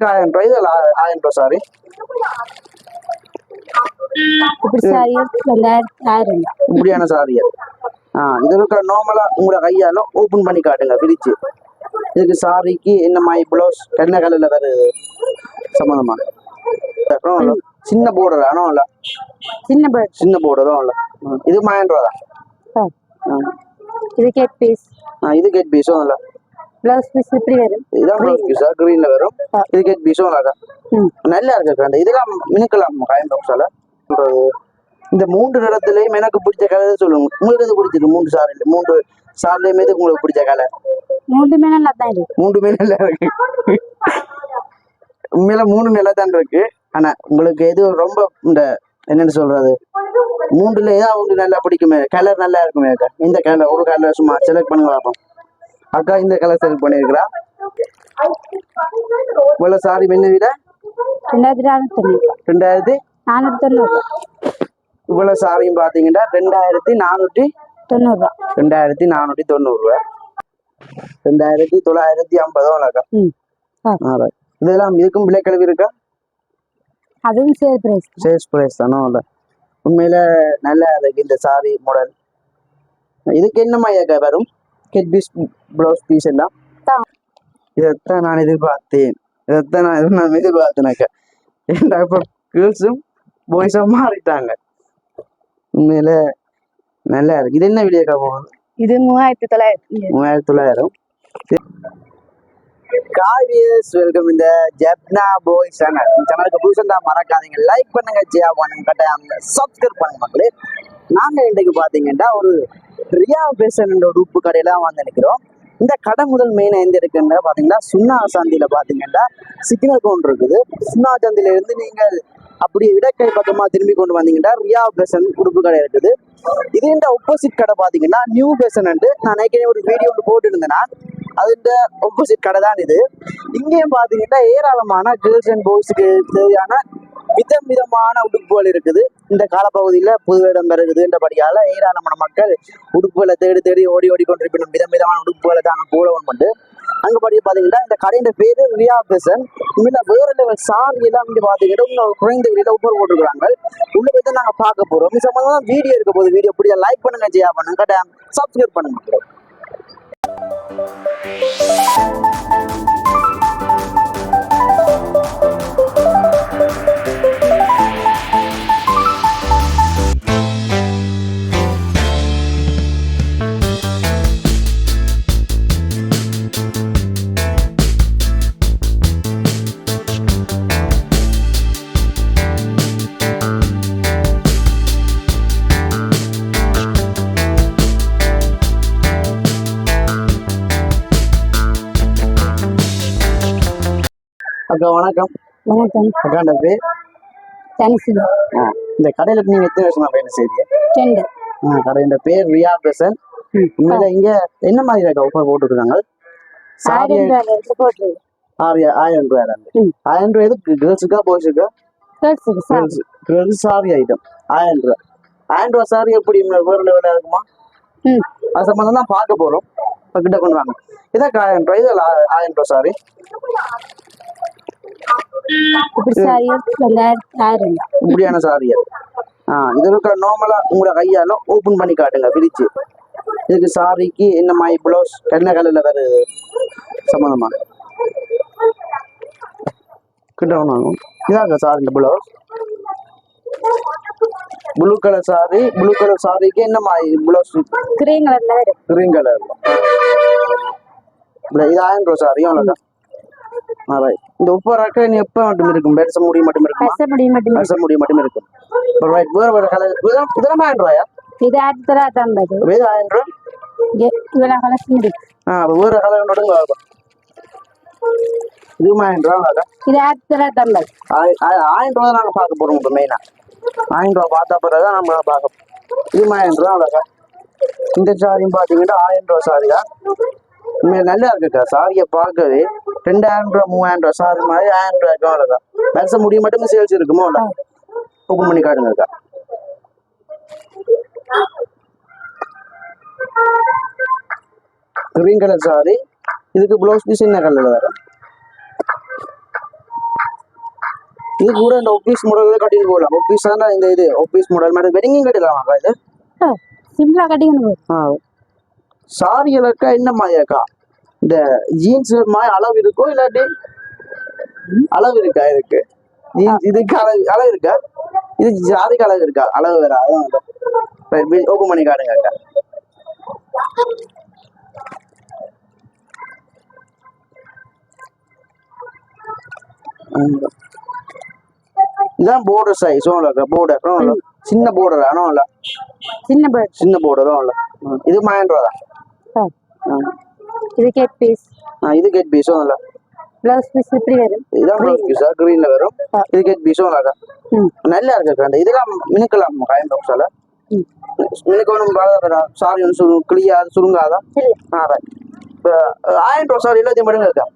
₹1000 இது ₹1000 சாரி. இப்படியான சாரியா? இதுக்கு நார்மலா உங்களை கையால ஓபன் பண்ணி காட்டுங்க பிரிச்சு. இதுக்கு சாரிக்கு என்ன மாதிரி பிளவுஸ் என்ன கலர்ல வருது சம்பந்தமா? சின்ன போர்டர் ஆனோ இல்ல? சின்ன போர்டரும் இல்ல. இது ₹1000 தான். இது கேட் பீஸ். இது கேட் பீஸும் இல்ல. பிளவுஸ் பீஸ் இப்படி வரும். இதான் பிளவுஸ் பீஸா கிரீன்ல வரும். இது கேட் பீஸும் இல்ல. நல்லா இருக்கு. இதெல்லாம் மினுக்கலாம் காயம் பாக்ஸால. இந்த 3 நிறத்திலையும் எனக்கு பிடிச்ச கலர் சொல்லுங்க. உங்களுக்கு எது பிடிச்சது? 3 சாரில 3 சாரிலையுமே எது உங்களுக்கு பிடிச்ச கலர்? 3மே நல்லா தான் இருக்கு. 3மே நல்லா இருக்கு. உண்மையில 3 நல்லா தான் இருக்கு. ஆனா உங்களுக்கு எது ரொம்ப இந்த என்னன்னு சொல்றது 3ல ஏதாவது ஒன்று நல்லா பிடிக்குமே, கலர் நல்லா இருக்குமே அக்கா? இந்த கலர் ஒரு கலர் சும்மா செலக்ட் பண்ணி பார்ப்போம். அக்கா இந்த கலர் செலக்ட் பண்ணிருக்கிறா. இவ்வளவு சாரி என்ன விட 2490. இவ்வளவு சாரியும் பாத்தீங்கன்னா 2490 ரூபா. 2490 2950 இதெல்லாம் இதுக்கும் விலை கழிவு இருக்கா? அதுவும் சேல்ஸ் பிரைஸ் தானோ? இல்ல உண்மையில நல்லா இருக்கு இந்த சாரி மாடல். இதுக்கு என்ன மாதிரி வரும்? கெட் பீஸ் பிளவுஸ் பீஸ் எல்லாம் இதைத்தான் நான் எதிர்பார்த்தேன். ஏன்டா இப்ப கேர்ள்ஸும் பாய்ஸும் மாறிட்டாங்க. உண்மையில நல்லா இருக்கு. இது என்ன விலையா போகுது? இது 3900. வெல்கம் இந்த ஜப்னா பாய் சேனல். சேனலுக்கு புதுசா மறக்காதீங்க, லைக் பண்ணுங்க, ஷேர் பண்ணுங்க, கட்டாயம் சப்ஸ்கிரைப் பண்ணுங்க மக்களே. நாங்க இன்றைக்கு பாத்தீங்கன்னா ஒரு ரியா ஃபேஷன் ஒரு உப்பு கடையில வந்து நிற்கிறோம். இந்த கடை முதல் மெயினா எந்த இருக்குன்னு பாத்தீங்கன்னா சுண்ணா சந்தியில பாத்தீங்கன்னா சிக்னல் கவுண்டர் இருக்குது. சுண்ணா சந்தியில இருந்து நீங்கள் அப்படி இடக்கை பக்கமா திரும்பி கொண்டு வந்தீங்கன்னா ரியா ஃபேஷன் உடுப்பு கடை இருக்குது. இது இந்த ஆப்போசிட் கடை பாத்தீங்கன்னா நியூ ஃபேஷன். நான் ஏற்கனவே ஒரு வீடியோ போட்டு இருந்தேன்னா அதுன்ற ஆப்போசிட் கடை தான் இது. இங்கேயும் பாத்தீங்கன்னா ஏராளமான கேர்ள்ஸ் அண்ட் பாய்ஸுக்கு தேவையான விதமான உடுப்புகள் இருக்குது. இந்த காலப்பகுதியில புது இடம் பெறுகுதுன்றபடியால ஏராளமான மக்கள் உடுப்புகளை தேடி ஓடி கொண்டிருக்கணும். விதமான உடுப்புகளை தாங்க போலவன் பண்ணு. அங்க படி பாத்தீங்கன்னா இந்த கடையின் பேரு ரியா ஃபேஷன். இங்க வேற லெவல் சாரி எல்லாம் இங்க பாத்தீங்கன்னா குறைந்த விலையில ஒவ்வொரு போட்டுருக்காங்க. உள்ள போய் தான் நாங்க பார்க்க போறோம். இது சம்பந்தமா வீடியோ இருக்க போது. வீடியோ பிடிச்சா லைக் பண்ணுங்க, ஷேர் பண்ணுங்க, கட்டாயம் சப்ஸ்கிரைப் பண்ணுங்க. அக்கா வணக்கம். அக்கா இந்த பேர் இந்த கடையில நீங்க எத்தனை வருஷமா வேலை செய்றீங்க? கடையின் பேர் ரியா ஃபேஷன். உண்மையில இங்க என்ன மாதிரி ஆஃபர் போட்டுருக்காங்க? சாரி 1000 ரூபாய். 1000 ரூபாய் எதுக்கு? கேர்ள்ஸுக்கா பாய்ஸுக்கா? கேர்ள்ஸ் சாரி ஐட்டம் 1000 ரூபாய். 1000 ரூபாய் சாரி எப்படி வேற லெவலா இருக்குமா? அது சம்பந்தம் தான் பார்க்க போறோம். கிட்ட கொண்டு வாங்க. இதான் 1000 ரூபாய். இது 1000 ரூபாய் சாரி. இப்படியான சாரியா? இதுக்கு நார்மலா உங்களை கையால ஓபன் பண்ணி காட்டுங்க பிரிச்சு. இதுக்கு சாரிக்கு என்ன மாதிரி பிளவுஸ் என்ன கலர்ல வருது சம்பந்தமா? கிட்ட இதாங்க சாரி. இந்த blouse blue colour sorry. Blue colour சாரிக்கு என்ன மாதிரி பிளவுஸ்? Green colour. இது 1000 ரூபாய் சாரி. அவ்வளவுதான். இந்த உப்பு ரக்க நீ எப்ப மட்டும் இருக்கும்? பேச முடியும் மட்டும் இருக்கும். இருக்கும். வேற கலர் இதெல்லாம் 1000 ரூபாயா? இது 1950. இது 1000 ரூபாய். இதெல்லாம் கலெக்ஷன் இருக்கு. வேற கலர் நடுங்க. இது 1000 ரூபாய். இது 1950. 1000 ரூபாய் நாங்க பார்க்க போறோம். இப்போ மெயினா 1000 ரூபாய் பார்த்தா பிறகுதான் நம்ம பார்க்க. இது 1000 ரூபாய். இந்த சாரியும் பாத்தீங்கன்னா 1000 ரூபாய் சாரி தான். நல்லா இருக்குக்கா சாரியை பார்க்கவே. 2000 ரூபாய் 3000 ரூபாய் சாரி மாதிரி 1000 ரூபாய்க்கு அவ்வளவுதான். பேச முடியும் மட்டும் சேல்ஸ் இருக்குமோ? ஓப்பன் பண்ணி காட்டுங்கக்கா. Green colour sari. இதுக்கு பிளவுஸ் பீஸ் என்ன கலர்ல வரும்? இது கூட இந்த ஆஃபீஸ் மாடல் கட்டிட்டு போகலாம். ஆஃபீஸ் தான் இந்த இது ஆஃபீஸ் மாடல் மாதிரி வெட்டிங்கும் கட்டிடலாமாக்கா இது? சிம்பிளா கட்டிக்கணும். சாரிகளுக்கா என்ன மாதிரியாக்கா? இந்த ஜீன்ஸ் மாதிரி அளவு இருக்கோ இல்லாட்டி அளவு இருக்கா இருக்கு? ஜீன்ஸ் இதுக்கு அளவு இருக்கா? இது சாரிக்கு அளவு இருக்கா? அளவு வேற அதான் ஓப்பன் பண்ணி காட்டுங்க அக்கா. இதான் போர்டர் சைஸ் போர்டர் சின்ன போர்டர் ஆனால் இல்ல சின்ன போர்டரும் இல்ல. இது 1000 ரூபா தான். இது கேட் பீஸ். இது கெட் பீஸும் இல்ல. ப்ளவுஸ் பீஸ் இப்படி வரும். இதான் ப்ளவுஸ் பீஸா கிரீன்ல வரும். இது கெட் பீஸும் இல்ல. நல்லா இருக்கு. இதெல்லாம் மினுக்கலாம் காயம் பாக்ஸால மினுக்கு ஒன்றும் சாரி ஒன்று கிளியாது சுருங்காதான். இப்போ 1000 ரூபா சாரி எல்லாத்தையும் மடுங்க இருக்கா.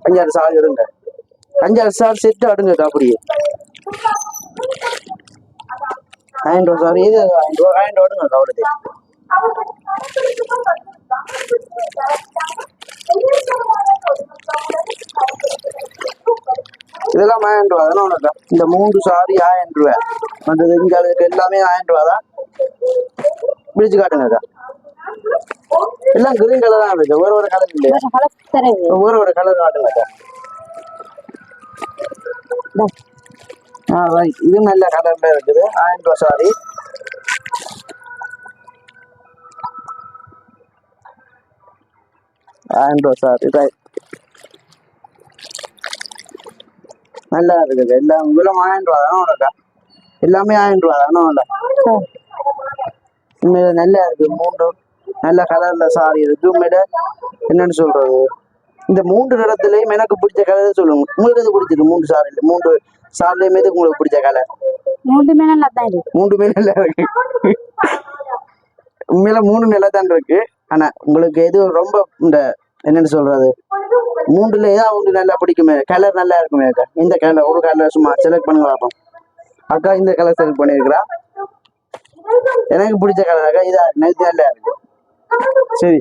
5-6 சாரி எடுங்க. 5-6 சாரி செட்டு அடுங்கக்கா. அப்படியே 1000 ரூபா சாரி இது 1000 ரூபா எடுங்கக்கா. அவ்வளோதே. இதெல்லாம் 1000 ரூபா தானே உனக்கா? இந்த 3 சாரி 1000 ரூபா. மற்றது இங்க எல்லாமே 1000 ரூபா தான். பிடிச்சு காட்டுங்கக்கா. எல்லாம் கிரீன் கலர் தான் இருக்கு. ஒரு கலர் இல்லையா? ஒரு கலர் காட்டுங்கக்கா. ரைட். இது நல்ல கலர்ல இருக்குது. 1000 ரூபா சாரி. ரைட். நல்லா இருக்குது. எல்லாம் இவ்வளவு 1000 ரூபா தானே உனக்கா? எல்லாமே 1000 ரூபா தானே உள்ள? உண்மையில நல்லா இருக்கு. 3 நல்ல கலர்ல சாரி இருக்கு. உண்மையில என்னன்னு சொல்றது, இந்த 3 நிறத்துலயும் எனக்கு பிடிச்ச கலர் சொல்லுங்க. உங்களுக்கு எது பிடிச்சிருக்கு? 3 சாரில 3 சாரிலையுமே உங்களுக்கு பிடிச்ச கலர்? 3மே நல்லா தான் இருக்கு. 3மே நல்லா இருக்கு. உண்மையில 3 நல்லா தான் இருக்கு. ஆனா உங்களுக்கு எது ரொம்ப இந்த என்னன்னு சொல்றது, 3ல ஏதாவது ஒன்று நல்லா பிடிக்குமே, கலர் நல்லா இருக்குமே அக்கா? இந்த கலர் ஒரு கலர் சும்மா செலக்ட் பண்ணுங்க பார்ப்போம். அக்கா இந்த கலர் செலக்ட் பண்ணிருக்கிறா. எனக்கு பிடிச்ச கலர் அக்கா இதா நல்லா இருக்கு. சரி,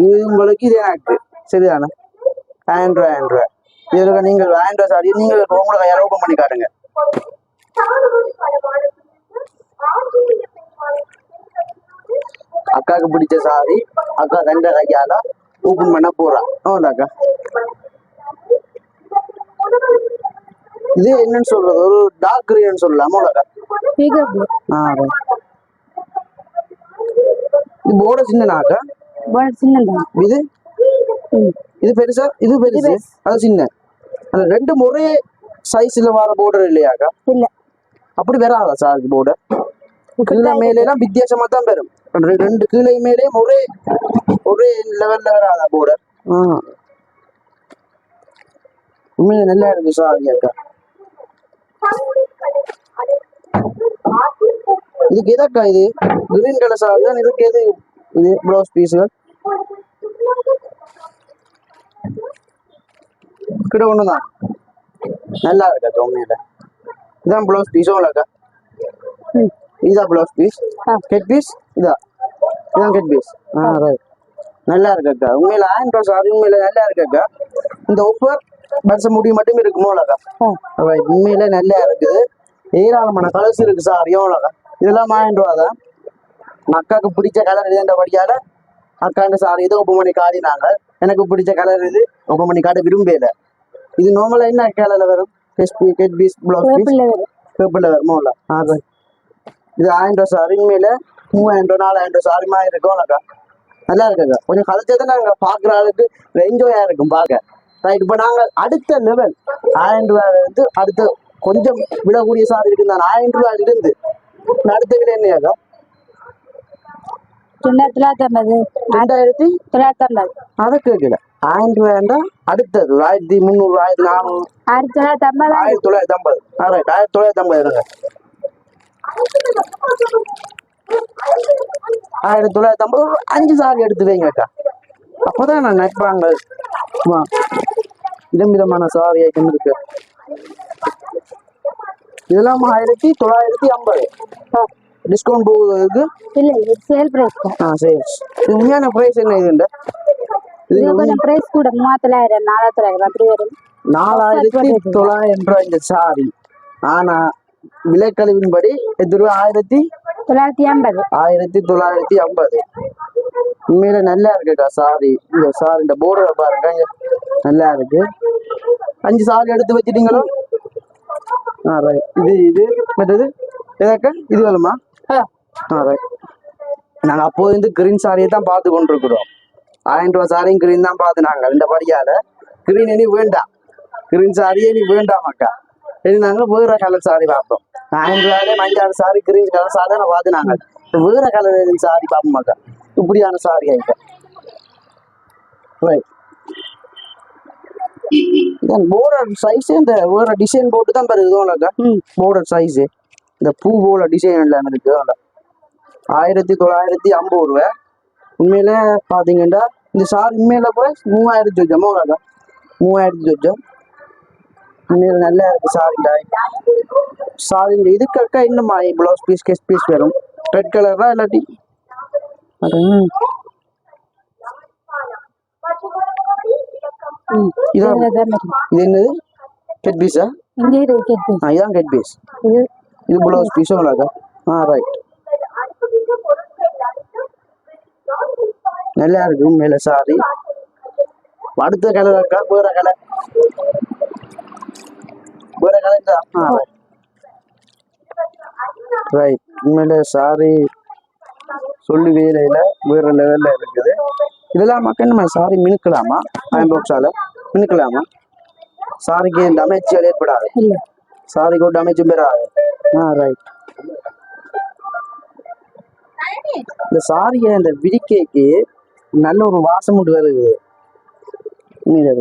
இது உங்களுக்கு இது எனக்கு சரிதானே? 1000 ரூபா. இதுல நீங்கள் 1000 ரூபா சாரி நீங்கள் உங்களை கையால் ஓப்பன் பண்ணி காட்டுங்க. அக்காவுக்கு பிடிச்ச சாரி அக்கா 2 கையால ஓப்பன் பண்ண போறா. அக்கா இது என்னன்னு சொல்றது, ஒரு டார்க் கிரீன் சொல்லலாமா அக்கா? இது போர்டு சின்னனாக்கா? இது இது பெருசா? இது பெருசு அது சின்ன. அந்த 2 ஒரே சைஸ்ல வர போர்டர் இல்லையாக்கா? இல்ல அப்படி வராதா சார் போர்டு? கீழே மேலே எல்லாம் வித்தியாசமா தான் வரும். 2 கீழே மேலேயும் ஒரே லெவல்ல வராதா போர்டர்? உண்மையில நல்லா இருக்கு சார் அக்கா. இதுக்கு எதாக்கா இது கிரீன் கலர் சார் தான் இதுக்கு எது இது ப்ளவுஸ் பீஸுகள் கிட்ட ஒண்ணுதான் நல்லா இருக்கா உண்மையில. இதான் ப்ளவுஸ் பீஸும் இல்லக்கா? இதுதான் ப்ளவுஸ் பீஸ். கெட் பீஸ் இதான் கெட் பீஸ். ரைட். நல்லா இருக்கா உண்மையில. 1000 ரூபா சாரி உண்மையில நல்லா இருக்கா. இந்த ஆஃபர் வருஷம் முடிய மட்டும் இருக்குமோலக்கா? உண்மையில நல்லா இருக்குது. ஏராளமான கலர்ஸ் இருக்கு சார். எவ்வளோக்கா? இதெல்லாம் 1000 ரூபா தான். அக்காவுக்கு பிடிச்ச கலர் இதுன்றபடியால அக்காண்ட சாரி இதை ஓப்பன் பண்ணி காட்டினாங்க. எனக்கு பிடிச்ச கலர் இது ஓப்பன் பண்ணி காட்ட விரும்பல. இது நார்மலா என்ன கலர்ல வரும்? கெட் பீஸ் ப்ளவுஸ் பீஸ் பேப்பர்ல வருமோல? இது 1000 ரூபா சாரி. உண்மையில 3000 ரூபா 4000 ரூபா சாரி மாதிரி இருக்கும்லக்கா. நல்லா இருக்குக்கா. கொஞ்சம் கலைச்சதை நாங்க பாக்குற ஆளுக்கு என்ஜாயா இருக்கும் பார்க்க. ரைட். இப்போ நாங்க அடுத்த லெவல் 1000 ரூபாயில இருந்து அடுத்த கொஞ்சம் விடக்கூடிய சாரி இருக்கு. 1000 ரூபாயில இருந்து அடுத்த விலை என்னையாக்கா? 2950. அதை கேட்கல. 1000 ரூபாய்ண்டா அடுத்தது 1300 1400 1950. 1950 இருங்க. 1950 ஒரு 5 சாரி எடுத்து வைங்கக்கா. அப்பதான் நான் நினைப்பாங்க விதமான சாரி ஐட்டம் இருக்கு. இதெல்லாம் 1950. டிஸ்கவுண்ட் போகுது? இல்ல இது சேல் பிரைஸ் தான். சரி. உண்மையான பிரைஸ் என்ன? இது கொஞ்சம் பிரைஸ் கூட 3000 4000 அப்படி வரும். 4900 ரூபாய் இந்த சாரி. ஆனா விலைக்கழிவின்படி எத்தனை ரூபா? 950. 1950. உண்மையில நல்லா இருக்குக்கா சாரி. இந்த சாரி இந்த போர்டரை பாருங்க, இங்க நல்லா இருக்கு. 5 சாரி எடுத்து வச்சிட்டீங்களோ? ரைட். இது மற்றது எதாக்கா இது வேணுமா? ரைட். நாங்க அப்போது வந்து கிரீன் சாரியை தான் பார்த்து கொண்டிருக்கிறோம். 1000 ரூபா சாரியும் கிரீன் தான் பார்த்து நாங்க இந்த படியால கிரீன் இனி வேண்டாம், கிரீன் சாரியே நீ வேண்டாமாக்கா. இது நாங்க வேற கலர் சாரி பார்ப்போம். 1000 ரூபாயிலே 5-6 சாரி கிரீன் கலர் சாரி தான் பார்த்து நாங்க வேற கலர் சாரி பார்ப்போமாக்கா. இப்படியான சாரி ஆயிட்டா. ரைட். போர்டர் சைஸ் இந்த வேற டிசைன் போட்டு தான் பாருக்கா. போர்டர் சைஸ் இந்த பூ போல டிசைன் இல்லாம இருக்கு. 1950 ரூபா. உண்மையில பாத்தீங்கன்னா இந்த சாரி உண்மையில போய் 3000 சொச்சம். 3000 சொச்சம். உண்மையில நல்லா இருக்கு சாரிடா. சாரி இதுக்கக்கா இன்னும் பிளவுஸ் பீஸ் கெஸ்ட் பீஸ் வரும். ரெட் கலரா இல்லாட்டி இது என்னது? கெட் பீஸா? இதான் கெட் பீஸ். இது பிளவுஸ் பீஸும் இல்லாக்கா. ரைட். நல்லா இருக்கு மேல சாரி. அடுத்த கலர் இருக்கா? வேற கலர் தான். ரைட். உண்மையில சாரி சொல்லி வேலையில வேற லெவல்ல இருக்குது. இதெல்லாம் மக்கள் நம்ம சாரி மினுக்கலாமா? அயன்பாக்ஸால மினுக்கலாமா? சாரிக்கு இந்த அமைச்சியால் ஏற்படாது. சாரிக்கு ஒரு அமைச்சும் பெறாது. ரைட். இந்த சாரிய இந்த விரிக்கைக்கு நல்ல ஒரு வாசம் உண்டு வருது.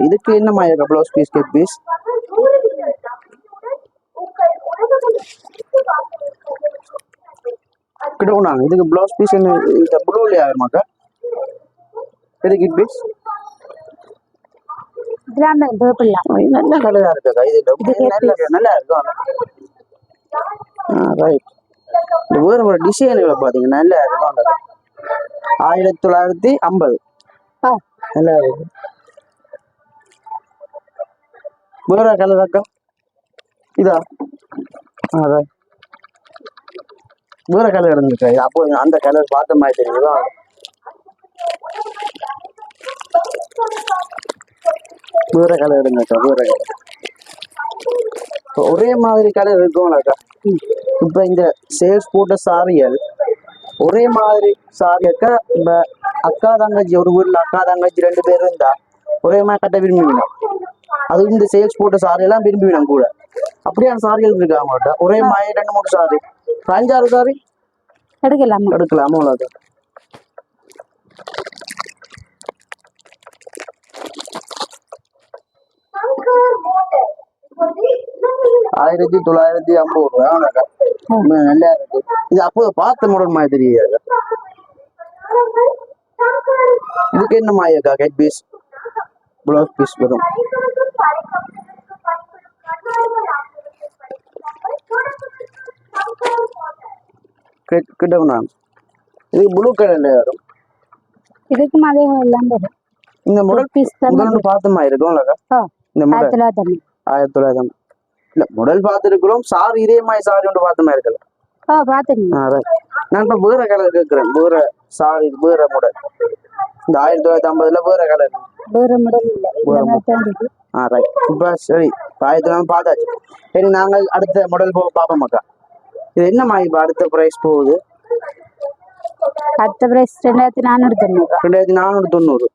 இதுக்கு என்ன மாதிரி பிளவுஸ் பீஸ் கெட் பீஸ்? கிட்டவுனாங்க. இதுக்கு பிளவுஸ் பீஸ் என்ன? இந்த ப்ளூல ஆகுமாக்கா? இது கெட் பீஸ் நல்ல கலரா இருக்குக்கா. இது நல்லா இருக்கும். ரைட். இந்த வேற ஒரு டிசைன்களை பாத்தீங்கன்னா நல்லா இருக்கும். 1950. நல்லா இருக்கு. வேற கலர் அக்கா இதா? வேற கலர் இருந்துச்சு. அப்போ அந்த கலர் பார்த்த மாதிரி தெரியுதா? வேற கலர் இருந்துச்சா? வேற கலர் ஒரே மாதிரி கலர் இருக்கும்லக்கா. இப்ப இந்த சேல்ஸ் போட்ட சாரிகள் ஒரே மாதிரி சாரி அக்கா. இப்ப அக்கா தங்கச்சி ஒரு வீட்டுல அக்கா தங்கச்சி 2 பேர் இருந்தா ஒரே மாதிரி கட்ட விரும்புவினோம். அது இந்த சேல்ஸ் போட்ட சாரி எல்லாம் விரும்புவினோம் கூட. அப்படியான சாரிகள் இருக்கா அவங்கள்ட்ட? ஒரே மாதிரி 2-3 சாரி 5-6 சாரி எடுக்கலாமா? அவ்வளோதான். 1950 ரூபா. நல்லா இருக்கு. இது அப்போ பார்த்த மாடல் மாதிரி தெரியாது. இதுக்கு என்ன மாயக்கா? கெட் பீஸ் பிளவுஸ் பீஸ் வரும். கிட்டவுனா இது ப்ளூ கலர்ல வரும். இதுக்கு அதே எல்லாம் வரும். இந்த மாடல் பீஸ் தான் பார்த்த மாதிரி இருக்கும்லக்கா. இந்த மாடல் 1900 இல்ல மாடல் பார்த்துருக்கிறோம். சாரி இதே மாதிரி சாரி ஒன்று பார்த்த மாதிரி இருக்கல. நான் இப்ப வேற கலர் கேட்கிறேன். வேற சாரி வேற மாடல். இந்த 1950ல வேற கலர் வேற மாடல் இல்ல. ரைட். இப்ப சரி 1900 பார்த்தாச்சு. சரி நாங்கள் அடுத்த மாடல் பார்ப்போம் அக்கா. இது என்ன மாதிரி அடுத்த பிரைஸ் போகுது? அடுத்த பிரைஸ் 2490. 2490.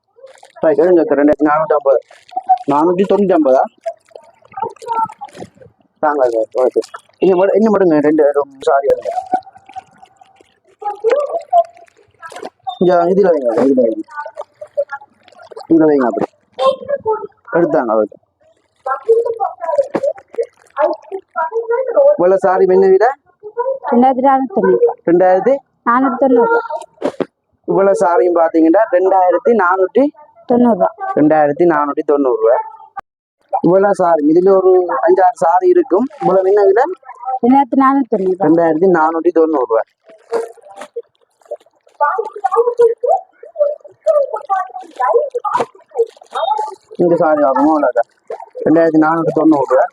ரைட். 2450. 490. ஓகே. என்ன மட்டுங்க 2 சாரி இதுல வைங்க. இதுல வைங்க. அப்படி எடுத்தாங்க. ஓகே. இவ்வளவு சாரி என்ன விட 2490. இவ்வளவு சாரியும் பாத்தீங்கன்னா 2490. 2490 ரூபா. இவ்வளவு சாரி இதுல ஒரு 5-6 சாரி இருக்கும். இவ்வளவு என்ன விட 2490 ரூபா. இந்த சாரி ஆகும் 2490 ரூபா.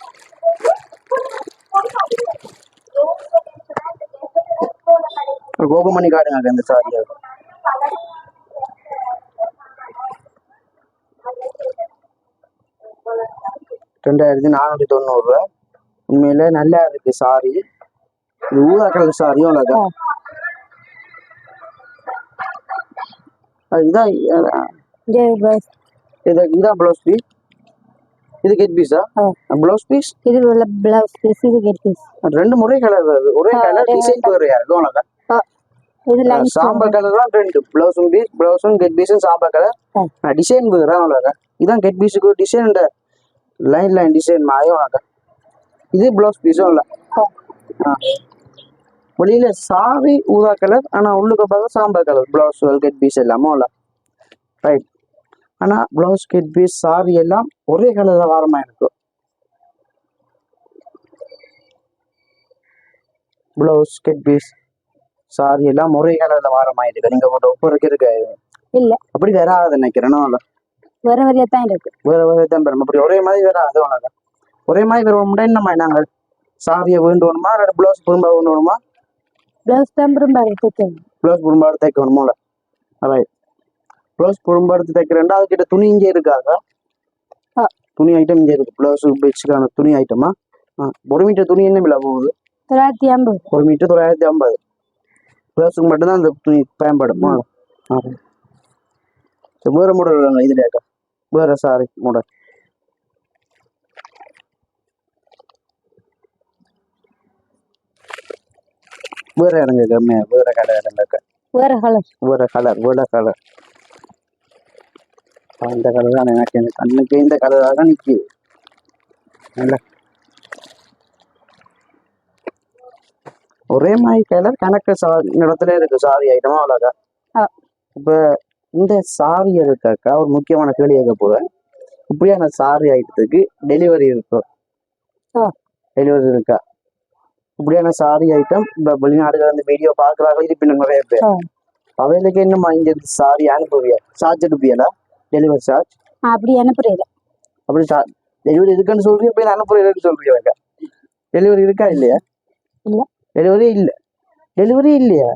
ஒரு ஓபன் பண்ணி காட்டுங்க இந்த சாரி. 2490 ரூபா. உண்மையில நல்லா இருக்கு சாரி. இது ஊதா கலர் சாரியும் உள்ளதா? இதான் இதான் பிளவுஸ் பீஸ். இது கெட் பீஸா? பிளவுஸ் பீஸ் இது பிளவுஸ் பீஸ், இது கெட் பீஸ். ரெண்டு முறை கலர் வருது, ஒரே கலர் டிசைன் வேறையா இருக்கும். இது லைன் சாம்பல் கலர் தான் ரெண்டு பிளவுஸும் பீஸ், பிளவுஸும் கெட் பீஸும் சாம்பல் கலர். டிசைன் வேற அவ்வளோதான். இதான் கெட் பீஸுக்கு டிசைன், இந்த லைன் டிசைன் மாயும். இது பிளவுஸ் பீஸும் இல்லை. வெளியில சாரி ஊதா கலர், ஆனா உள்ளுக்கு பார்க்க சாம்பல் கலர். பிளவுஸ் கெட் பீஸ் எல்லாமே இல்லை. ரைட். ஆனா பிளவுஸ் கெட் பீஸ் சாரி எல்லாம் ஒரே கலர்ல வாரமா இருக்கும். பிளவுஸ் கெட் பீஸ் சாரி எல்லாம் ஒரே கலர்ல வாரமா இருக்கு. நீங்க போட்ட ஒப்பருக்கு இருக்கு இல்ல, அப்படி வராது நினைக்கிறேன். வேற வேறையா தான் இருக்கு. வேற தான் பெறும். அப்படி ஒரே மாதிரி வராது. ஒரே மாதிரி வருவோம்னா என்னம்மா, நாங்கள் சாரியை வேண்டுவோமா இல்லை பிளவுஸ் குறும்பா வேண்டுவோமா? பிளவுஸ் தான் குறும்பாடு தைக்கணும். பிளவுஸ் குறும்பாடு தைக்கணுமோல? ரைட். பிளவுஸ் குறும்பாடு தைக்கிறேன்டா. அதுக்கிட்ட துணி இங்கே இருக்காங்க. துணி ஐட்டம் இங்கே இருக்கு. பிளவுஸ் பெட்ஸுக்கான துணி ஐட்டமா? ஒரு மீட்டர் துணி என்ன விலை போகுது? 950. ஒரு மீட்டர் 950. பிளவுஸுக்கு மட்டும்தான் அந்த துணி பயன்படுமா? வேற மாடல் இதுல வேற சாரி மாடல். வேற இடங்க கம்மியா, வேற கலர் இடங்க, வேற கலர் அந்த கலர் தான் எனக்கு கண்ணுக்கு இந்த கலராக தான் நிற்கி. ஒரே மாதிரி கலர் கணக்கு இடத்துல இருக்கு சாரி ஐட்டமா அவ்வளோக்கா. இப்ப இந்த சாரி இருக்காக்கா ஒரு முக்கியமான கேள்வி கேட்க போறேன். இப்படியான சாரி ஐட்டத்துக்கு டெலிவரி இருக்கும்? டெலிவரி இருக்கா? இப்படியான சாரி ஐட்டம் இப்ப வெளிநாடுகள் அந்த வீடியோ பாக்குறாங்க இருப்பின நிறைய பேர். அவைகளுக்கு என்னமா இங்க சாரி அனுப்புவியா? சார்ஜ் எடுப்பியலா? டெலிவரி சார்ஜ் அப்படி அனுப்புறீங்க? அப்படி டெலிவரி இருக்குன்னு சொல்றீங்க, போய் அனுப்புறீங்க சொல்றீங்க. டெலிவரி இருக்கா இல்லையா? இல்ல, டெலிவரி இல்லை. டெலிவரி இல்லையா?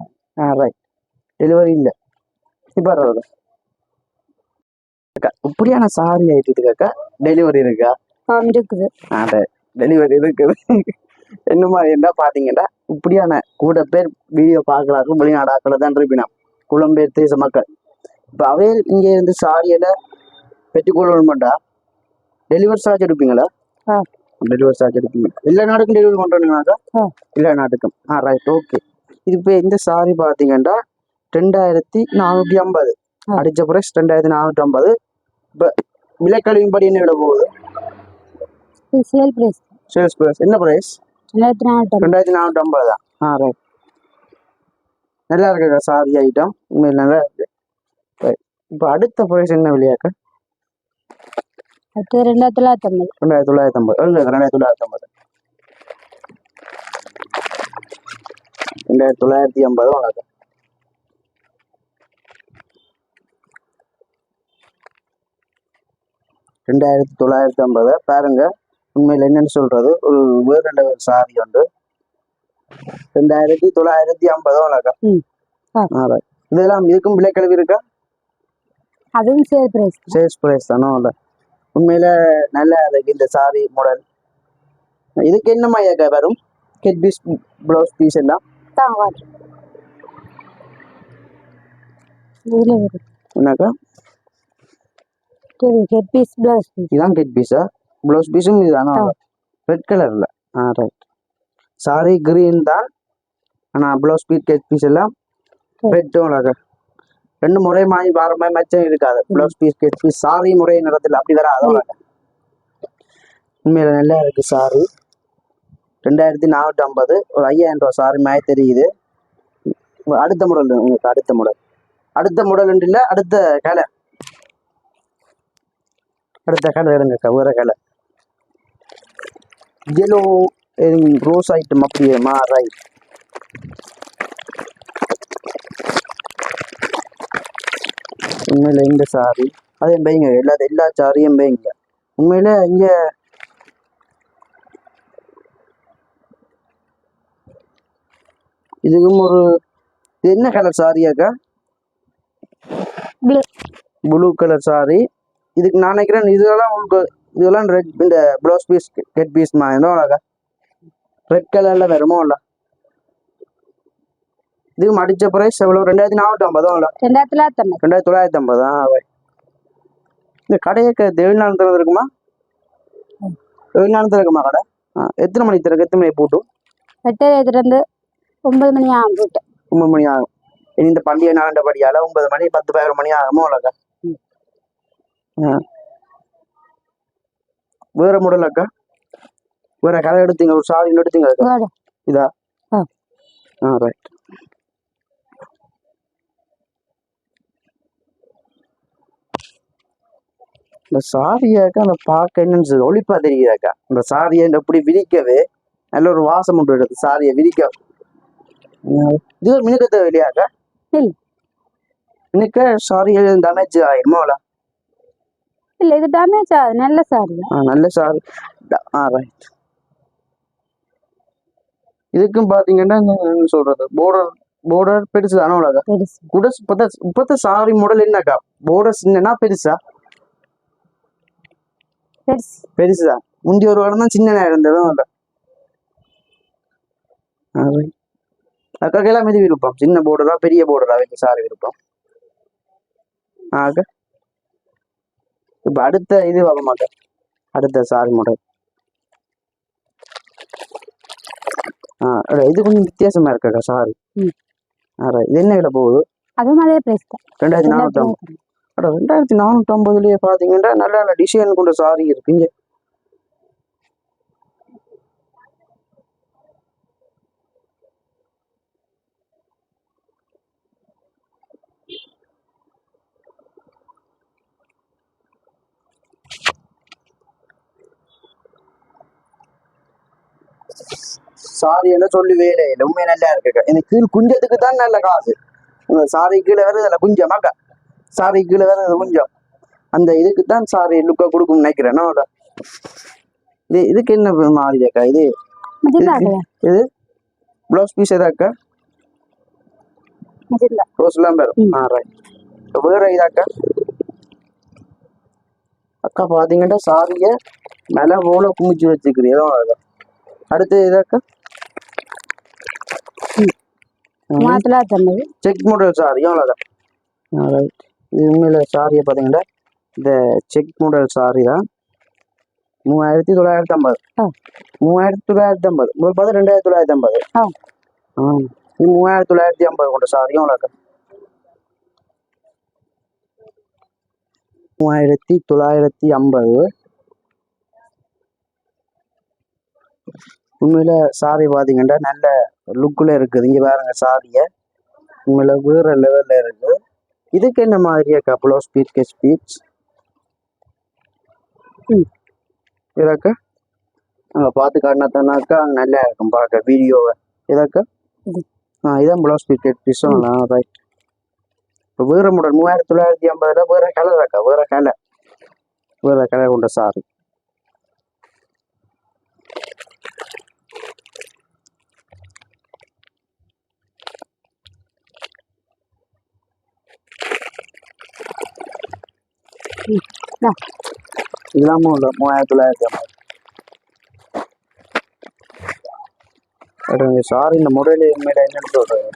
ரைட். டெலிவரி இல்லை. இப்ப இப்படியான சாரி ஐட்டத்துக்காக்கா டெலிவரி இருக்கா? இருக்குது. டெலிவரி இருக்குது. என்னமா என்ன பாத்தீங்கன்னா, இப்படியான கூட பேர் வீடியோ பாக்குறாங்க வெளிநாடாக்கள் தான் இருப்பினா, புலம்பெயர் தேச மக்கள். இப்ப அவையில் இங்க இருந்து சாரியில பெற்றுக்கொள்ளணும்டா டெலிவரி சார்ஜ் எடுப்பீங்களா? டெலிவரி சார்ஜ் எடுப்பீங்க. எல்லா நாட்டுக்கும் டெலிவரி பண்றீங்கன்னாக்கா? எல்லா நாட்டுக்கும். Right, okay. இது இப்போ இந்த சாரி பாத்தீங்கன்னா 2450 அடிச்ச பிரைஸ் 2450. இப்ப விலைக்கழிவின்படி என்ன விட போகுது? சேல்ஸ் பிரைஸ் என்ன பிரைஸ்? 2450 தான். ரைட். நல்லா இருக்கு சாரி ஐட்டம், உண்மையில் நல்லா இருக்கு. இப்போ அடுத்த பிரைஸ் என்ன விலையாக்க? 2950. 2950. 2950 வணக்கம். 2950 பாருங்க. உண்மையில என்னன்னு சொல்றது, ஒரு வேறு சாரி உண்டு. 2950 வணக்கம். இதெல்லாம் இதுக்கும் விலை கழிவு இருக்கா? அதுவும் சேல்ஸ் பிரைஸ் தானோ? இல்லை, உண்மையில நல்லா இருக்கு இந்த சாரி மாடல். இதுக்கு என்ன மாதிரி வரும்? கெட் பீஸ், பிளவுஸ் பீஸ் எல்லாம் என்னக்கா? Cut piece, blouse piece. இதான் கெட் பீஸா? பிளவுஸ் பீஸும் இதுதானா? ரெட் கலர்ல. ரைட். சாரி கிரீன் தான், ஆனா பிளவுஸ் பீஸ் கெட் பீஸ் எல்லாம் ரெட்டும் அழகா. ரெண்டு முறை மாதிரி வார மாதிரி மச்சம் இருக்காது. Blouse piece cut piece sari முறை நடத்துல அப்படி வர அதோட உண்மையில நல்லா இருக்கு சாரி. 2450. ஒரு 5000 ரூபா சாரி மாதிரி தெரியுது. அடுத்த மாடல் உங்களுக்கு, அடுத்த மாடல் இல்ல, அடுத்த கலர் எடுங்கக்கா. வேற கலர் எல்லோ ரோஸ் ஐட்டம் அப்படியே ரைட். உண்மையில இந்த சாரி அதே பையங்க, எல்லா சாரியும் பையங்க. உண்மையில இங்க இதுக்கும் ஒரு இது என்ன கலர் சாரியாக்கா? ப்ளூ. Blue colour sari. இதுக்கு நான் நினைக்கிறேன் இதெல்லாம் உங்களுக்கு இதெல்லாம் ரெட் இந்த ப்ளவுஸ் பீஸ் கெட் பீஸ் மாதிரி அழகா ரெட் கலர்ல வருமோ இல்ல? இது அடிச்ச பிரைஸ் எவ்வளவு? 2450 2950. 2950. இந்த கடையை ஏழு நாள் திறந்து இருக்குமா? 7 நாள் திறக்குமா கடை? எத்தனை மணிக்கு திறக்கு? எத்தனை மணி போட்டும்? 8:30 இருந்து 9 மணி ஆகும் போட்டு. 9 மணி ஆகும். இனி இந்த பண்டிகை நாளண்டபடியால 9 மணி 10-11 மணி ஆகுமோ அழகா? வேற மாடல் அக்கா? வேற கதை எடுத்தீங்க? ஒரு சாரி எடுத்தீங்க வேறு. இதா? ஆ. ரைட். இந்த சாரியாக்கா அந்த பார்க்க என்னன்னு ஒளிப்பா தெரியுதாக்கா? இந்த சாரியை எப்படி விரிக்கவே நல்ல ஒரு வாசம் உண்டு எடுத்து சாரியை விரிக்க. இது ஒரு மினுக்க தேவையில்லையாக்கா? இல்ல மினுக்க சாரி டேமேஜ் ஆயிருமோல? இல்ல, இது டேமேஜ் ஆகுது. நல்ல சாரி. நல்ல சாரி. ரைட். இதுக்கும் பாத்தீங்கன்னா என்ன சொல்றது, போர்டர் பெருசு தானே உலக பெருசு. கூட இப்பத்த சாரி மாடல் என்னக்கா? போர்டர் சின்னனா பெருசா? பெருசு. பெருசுதான். முந்தி ஒரு வாரம் தான் சின்ன இருந்ததும் இல்லை. அக்காக்கெல்லாம் மீது விருப்பம் சின்ன போர்டரா பெரிய போர்டரா வச்சு சாரி விருப்பம்? இப்ப அடுத்த இது வர மாட்டேன். அடுத்த சாரி மாடல் இது கொஞ்சம் வித்தியாசமா இருக்காக்கா சாரி. இது என்ன விலை போகுது? அதுவும் அதே பிரைஸ் தான். 2450. 2450லயே பாத்தீங்கன்னா நல்ல நல்ல டிசைன் கொண்ட சாரி இருக்குங்க. சாரி என்ன சொல்லி வேலை இல்லை, உண்மை நல்லா இருக்குக்கா. எனக்கு கீழ் குஞ்சத்துக்கு தான் நல்ல காசு. சாரி கீழே வருது குஞ்சமாக்கா? சாரி கீழே வருது குஞ்சம். அந்த இதுக்கு தான் சாரி லுக்கை கொடுக்கும் நினைக்கிறேன். இதுக்கு என்ன மாறியாக்கா? இது இது பிளவுஸ் பீஸ் எதாக்கா? ரோஸ்லாம் வரும். ரைட். வேற இதாக்கா? அக்கா பாத்தீங்கன்னா சாரிய மேல போல குமிச்சு வச்சுக்கிறீங்க. அடுத்து இதாக்கா? Check model sari. ரைட். இது உண்மையில சாரியை பாத்தீங்கன்னா இந்த செக் மாடல் சாரி தான். 3950. 3950. உங்களுக்கு பார்த்து 2950. இது 3950 கொண்ட சாரியும் உலக 3950. உண்மையில சாரி பாத்தீங்கன்னா நல்ல லுக்ல இருக்குது. இங்க பாருங்க சாரிய உண்மையில வேற லெவல்ல இருக்கு. இதுக்கு என்ன மாதிரியாக்கா ப்ளவுஸ் பீஸ் ஸ்பீச் இதாக்கா? அங்க பார்த்து காட்டினாக்கா நல்லா இருக்கும் பார்க்க வீடியோவை. இதாக்கா? இதான் ப்ளவுஸ் பீஸும். ரைட். இப்போ வேற மாடல் 3950 வேற கலர் அக்கா? வேற கலர் கொண்ட சாரி. இல்லாம 3950. சாரி இந்த முறையில உண்மையில என்னன்னு சொல்றது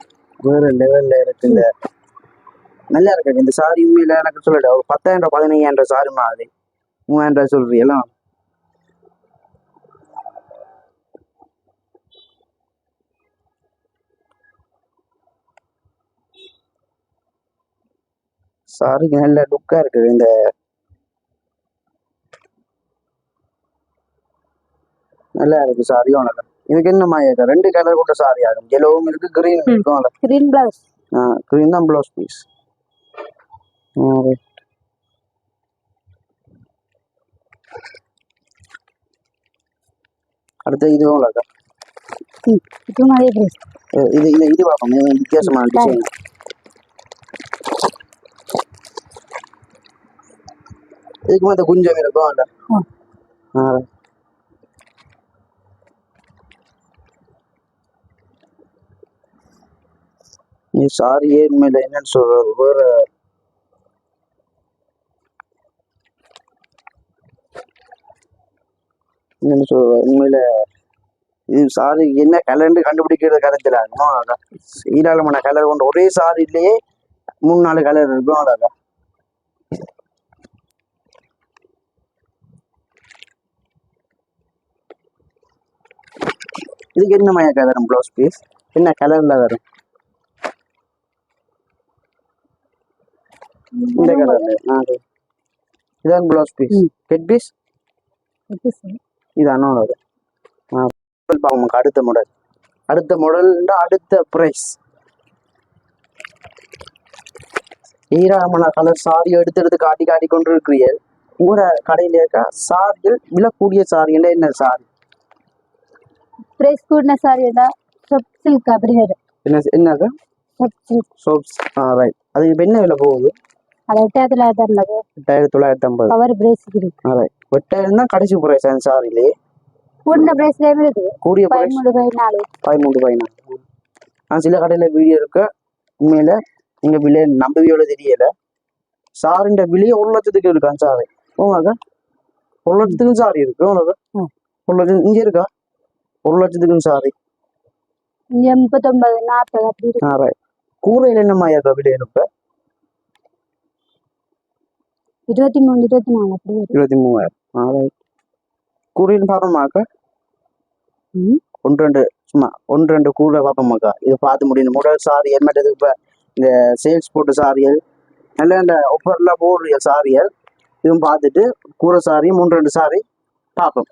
வேற லெவல்ல இருக்கு. இந்த நல்லா இருக்கு இந்த சாரி உண்மையில. எனக்கு சொல்லல ஒரு 10,000 15,000 சாரி மாதிரி 3000 சொல்றீங்களா? சாரிக்கு நல்ல லுக்கா இருக்கு. இந்த நல்லா இருக்கு சாரியும். உனக்கு இதுக்கு என்ன மாயாக்கா? 2 கலர் கொண்ட சாரி ஆகும். எல்லோவும் இருக்கு, கிரீன் இருக்கும். Green blouse. கிரீன் தான் ப்ளவுஸ் பீஸ். அடுத்து இதுவும் இல்லக்கா? இது பார்ப்போம் வித்தியாசமான டிசைன். இதுக்கு வந்து குஞ்சம் இருக்கும் அல்ல? நீ சாரியே உண்மையில என்னன்னு சொல்றது வேற. என்னன்னு சொல்ற உண்மையில இது சாரி என்ன கலர்னு கண்டுபிடிக்கிறது கருத்துல ஈராளமான கலர் கொண்ட ஒரே சாரிலேயே 3-4 கலர் இருக்கும். அழகா இதுக்கு என்ன மயக்கா வரும் ப்ளவுஸ் பீஸ் என்ன கலர்ல வரும்? இந்த கலர்ல இதான் ப்ளவுஸ் பீஸ். ஹெட் பீஸ் இது அண்ணா வரும். அடுத்த மாடல் அடுத்த பிரைஸ் ஈராமண கலர் சாரி எடுத்து காட்டி கொண்டு இருக்கிறீர்கள். ஊர கடையில இருக்கா சாரிகள் விழக்கூடிய சாரி என்ன சாரி? பிரைஸ் கூடின சாரி தான் சொப் சில்க் அப்படி வரும். என்னது சோப்ஸ்? ரைட். அது இப்போ என்ன விலை போகுது? அது 8950. 8950 கவர் பிரைஸ் இருக்கு. ரைட். 8000 தான் கடைசி பிரைஸ் அந்த சாரிலே. கூடின பிரைஸ்லயே இருக்கு. கூடிய பிரைஸ் 13-14. சில கடையில வீடியோ இருக்கு. உண்மையில நீங்க விலை நம்பவியோட தெரியல. சாரின்ற விலையை 1 லட்சத்துக்கு இருக்கான் சாரி. போங்க 1 லட்சத்துக்கு சாரி இருக்கு. உனக்கு 1 லட்சம் இங்க இருக்கா? 1 லட்சத்துக்கும் சாரி 39-40 அப்படி இருக்கு. கூரையில என்னமா இருக்கா விலை? இப்ப 23-24 அப்படி இருக்கு. 23,000. கூரையில் பாப்பமாக்கா 1-2 சும்மா 1-2 கூரை பாப்பமாக்கா. இது பார்த்து முடியும் முதல் சாரி மற்றது. இப்ப இந்த சேல்ஸ் போட்டு சாரிகள் நல்ல இந்த ஒப்பர்ல போடுற சாரிகள் இதுவும் பார்த்துட்டு கூரை சாரி 3-2 சாரி பார்ப்போம்.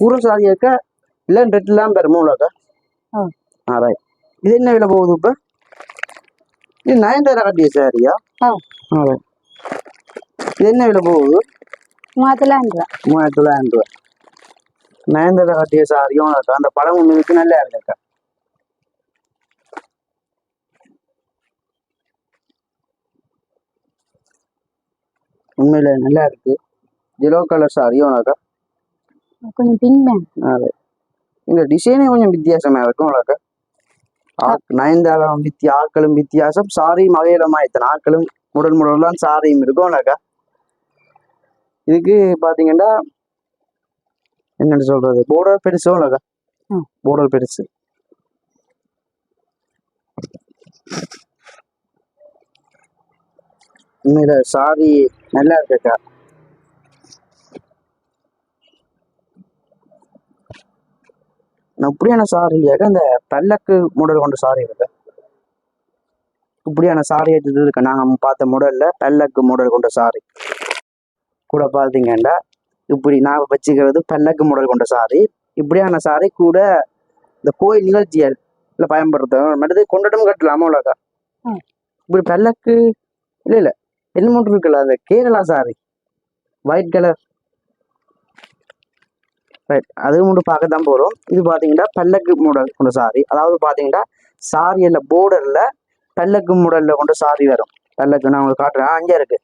கூரை சாரி இருக்க இல்லை ரெட்டுலாம் பெருமை உள்ளக்கா. ரைட். இது என்ன விலை போகுது இப்ப? இது 9,000 கட்டிய சாரியா? இது என்ன விலை போகுது? 3900. 3900. 9,000 கட்டிய சாரியும் அந்த படம் ஒன்று இருக்கு. நல்லா இருக்கா? உண்மையில நல்லா இருக்கு. எல்லோ கலர் சாரியும் கொஞ்சம் பிங்க். இந்த டிசைனே கொஞ்சம் வித்தியாசமா இருக்கும். 9,000 ஆட்களும் வித்தியாசம். சாரியும் அவையிலமா இத்தனை ஆட்களும் முதல்லாம் சாரியும் இருக்கும். இதுக்கு பாத்தீங்கன்னா என்னன்னு சொல்றது போர்டர் பெருசும் போர்டர் பெருசு. உண்மையில சாரி நல்லா இருக்கா? இப்படியான சாரி இல்லையாக்கா இந்த பல்லக்கு மாடல் கொண்ட சாரி இருக்கு. இப்படியான சாரி எடுத்தது இருக்கு. நாங்க பார்த்த மாடல்ல பல்லக்கு மாடல் கொண்ட சாரி கூட பாத்தீங்கன்னா இப்படி நான் வச்சுக்கிறது பல்லக்கு மாடல் கொண்ட சாரி. இப்படியான சாரி கூட இந்த கோயில் நிகழ்ச்சிகள் இல்ல பயன்படுத்தும் மற்றது கொண்டாட்டம் கட்டலாமா? இப்படி பல்லக்கு இல்ல என்ன மட்டும் இருக்குல்ல அந்த Kerala sorry white colour. Right. அது மட்டும் பார்க்கத்தான் போறோம். இது பாத்தீங்கன்னா பல்லக்கு மாடல் கொண்ட சாரி. அதாவது பாத்தீங்கன்னா சாரியில போர்டர்ல பல்லக்கு மாடல்ல கொண்ட சாரி வரும். பல்லக்கு நான் உங்களுக்கு காட்டுறேன். அங்கே இருக்கு.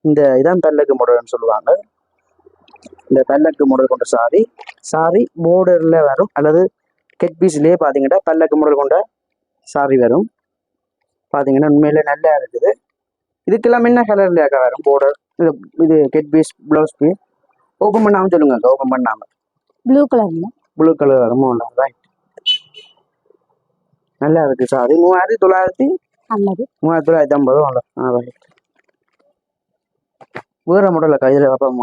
இந்த இதான் பல்லக்கு மாடல்னு சொல்லுவாங்க. இந்த பல்லக்கு மாடல் கொண்ட சாரி போர்டர்ல வரும். அல்லது கெட் பீஸ்லயே பாத்தீங்கன்னா பல்லக்கு மாடல் கொண்ட சாரி வரும். பாத்தீங்கன்னா உண்மையில நல்லா இருக்குது. இதுக்கெல்லாம் என்ன கலர்ல வரும் போர்டர்? இது cut piece blouse piece open பண்ணாம சொல்லுங்க. ஓபன் பண்ணாம ப்ளூ கலர் வரும். ரைட். நல்லா இருக்கு சாரி. 3950. ரைட். வேற மாடல் கையில பார்ப்போம்.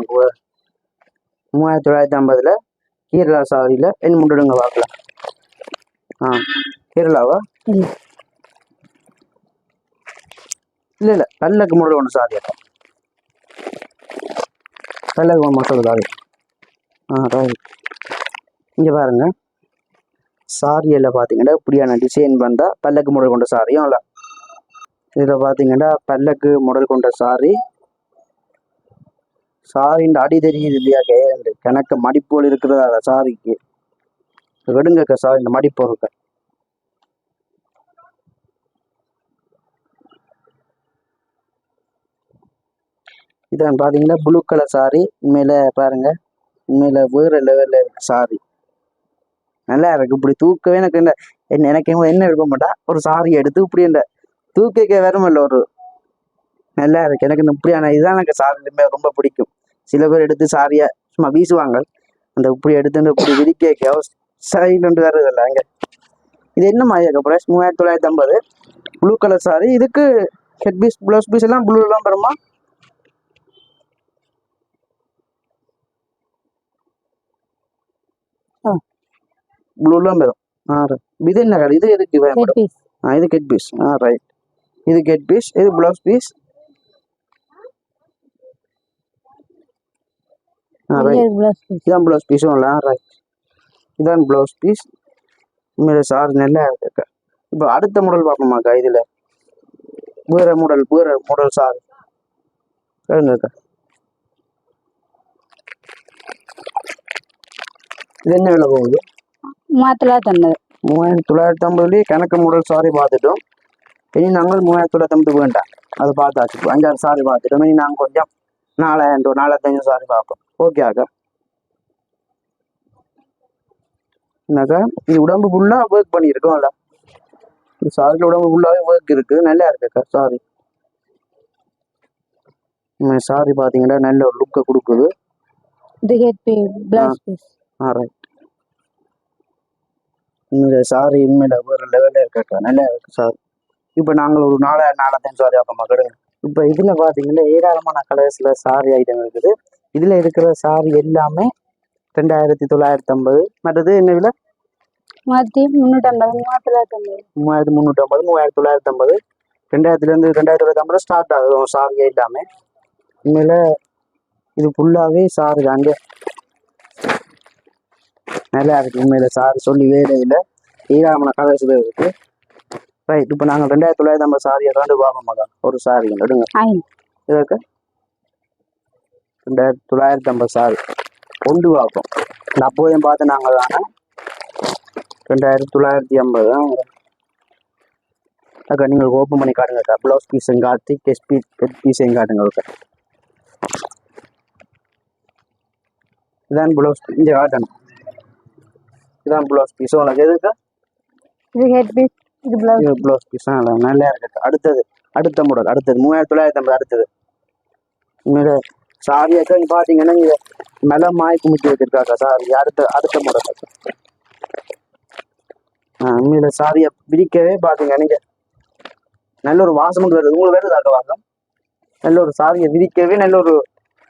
3950 கேரளா சாரியில என்ன முண்டுடுங்க பார்க்கலாம். கேரளாவா? இல்ல பல்லக்கு மாடல் ஒன்று சாரி. பல்லக்கு மாடல் சாரி. ரைட். இங்க பாருங்க சாரியில பாத்தீங்கன்னா இப்படியான டிசைன் வந்தா பல்லக்கு மாடல் கொண்ட சாரியும் இல்ல. இதுல பாத்தீங்கன்னா பல்லக்கு மாடல் கொண்ட சாரின் அடி தெரியுது இல்லையா? கணக்க மடிப்போல் இருக்கிறதா சாரிக்கு எடுங்க சாரி. இந்த மடிப்பு இருக்க இதான் பாத்தீங்கன்னா ப்ளூ கலர் சாரி. உண்மையில பாருங்க உண்மையில வேற லெவல்ல இருக்கு சாரி. நல்லா இருக்கு. இப்படி தூக்கவே எனக்கு எனக்கு என்ன விரும்ப மாட்டா ஒரு சாரி எடுத்து இப்படி இந்த தூக்க வருமல்ல ஒரு நல்லா இருக்கு. எனக்கு இந்த இப்படியான இதுதான் எனக்கு சாரிலுமே ரொம்ப பிடிக்கும். சில பேர் எடுத்து சாரியை சும்மா வீசுவாங்க. அந்த இப்படி எடுத்து இந்த இப்படி விரிக்க சைலண்ட் வருது இல்லை அங்கே. இது என்ன மாதிரி ப்ரைஸ் 3950 ப்ளூ கலர் சாரி. இதுக்கு ஹெட் பீஸ் ப்ளவுஸ் பீஸ் எல்லாம் ப்ளூ எல்லாம் வருமா? ப்ளூலாம் வரும். இது என்ன கலர்? இது எதுக்கு மேடம்? இது கெட் பீஸ். ரைட். இது கெட் பீஸ். இது ப்ளவுஸ் பீஸ். இதான் ப்ளவுஸ் பீஸும் இல்லை. ரைட். இதான் ப்ளவுஸ் பீஸ். உண்மையில சாரி நல்லா இருக்கு. இப்போ அடுத்த மாடல் பார்ப்போமாக்கா? இதில் வேற மாடல் சாரி கேளுங்கக்கா. இது என்ன விலை போகுது? 3950 கணக்கு மாடல் சாரி பார்த்துட்டோம். இனி நாங்கள் 3950 வேண்டாம், அது பார்த்தாச்சு. 5-6 சாரி பார்த்துட்டோம். இனி நாங்கள் கொஞ்சம் 4000-4500 சாரி பார்ப்போம். ஓகே அக்கா. என்னக்கா இது உடம்பு ஃபுல்லாக ஒர்க் பண்ணியிருக்கோம்ல. இந்த சாரியில் உடம்பு ஃபுல்லாகவே ஒர்க் இருக்குது. நல்லா இருக்குக்கா சாரி. சாரி பார்த்தீங்கன்னா நல்ல ஒரு லுக்கை கொடுக்குது. ரைட். இந்த சாரி உண்மையில ஒரு லெவலில் இருக்கக்கா. நல்லா இருக்கு சாரி. இப்போ நாங்கள் ஒரு 4000-4500 சாரி பார்ப்போம் மக்கள். இப்போ இதில் பார்த்தீங்கன்னா ஏராளமான கலர்ஸில் சாரி ஐட்டம் இருக்குது. இதில் இருக்கிற சாரி எல்லாமே 2950. மற்றது என்ன விலை? 3350. 3350 2000-லேருந்து 2950 ஸ்டார்ட் ஆகுது சாரி எல்லாமே. உண்மையில இது ஃபுல்லாகவே சாரி தாங்க. நல்லா இருக்கு உண்மையில சாரி. சொல்லி வேலையில் ஏராளமான கலர்ஸ் இருக்கு. ரைட். இப்போ நாங்கள் 2950 சாரியை தாண்டி பார்ப்போம் மகா. ஒரு சாரி எடுங்க. இதுக்கு 2950 சாரி கொண்டு பார்ப்போம். இந்த அப்போதையும் பார்த்து நாங்கள் தானே 2950 அக்கா. நீங்கள் ஓப்பன் பண்ணி காட்டுங்கக்கா. ப்ளவுஸ் பீஸையும் காட்டி கெட் பீஸையும் காட்டுங்க. ஓகே. இதான் ப்ளவுஸ். இங்கே காட்டணும். இதான் ப்ளவுஸ் பீஸ். உனக்கு எதுக்கா? இது ப்ளவுஸ் பீஸ். நல்லா இருக்கு. அடுத்த மாடல். அடுத்தது 3950. அடுத்தது உண்மையில சாரியாக்கா நீ பார்த்தீங்கன்னா இங்கே மேலே மாய் குமிச்சு வச்சிருக்காக்கா சாரி. அடுத்த மாடல். உண்மையில சாரியை பிரிக்கவே பார்த்தீங்க நீங்கள் நல்ல ஒரு வாசமும் வருது. உங்களுக்கு வருதாக்க வாசம்? நல்ல ஒரு சாரியை விரிக்கவே நல்ல ஒரு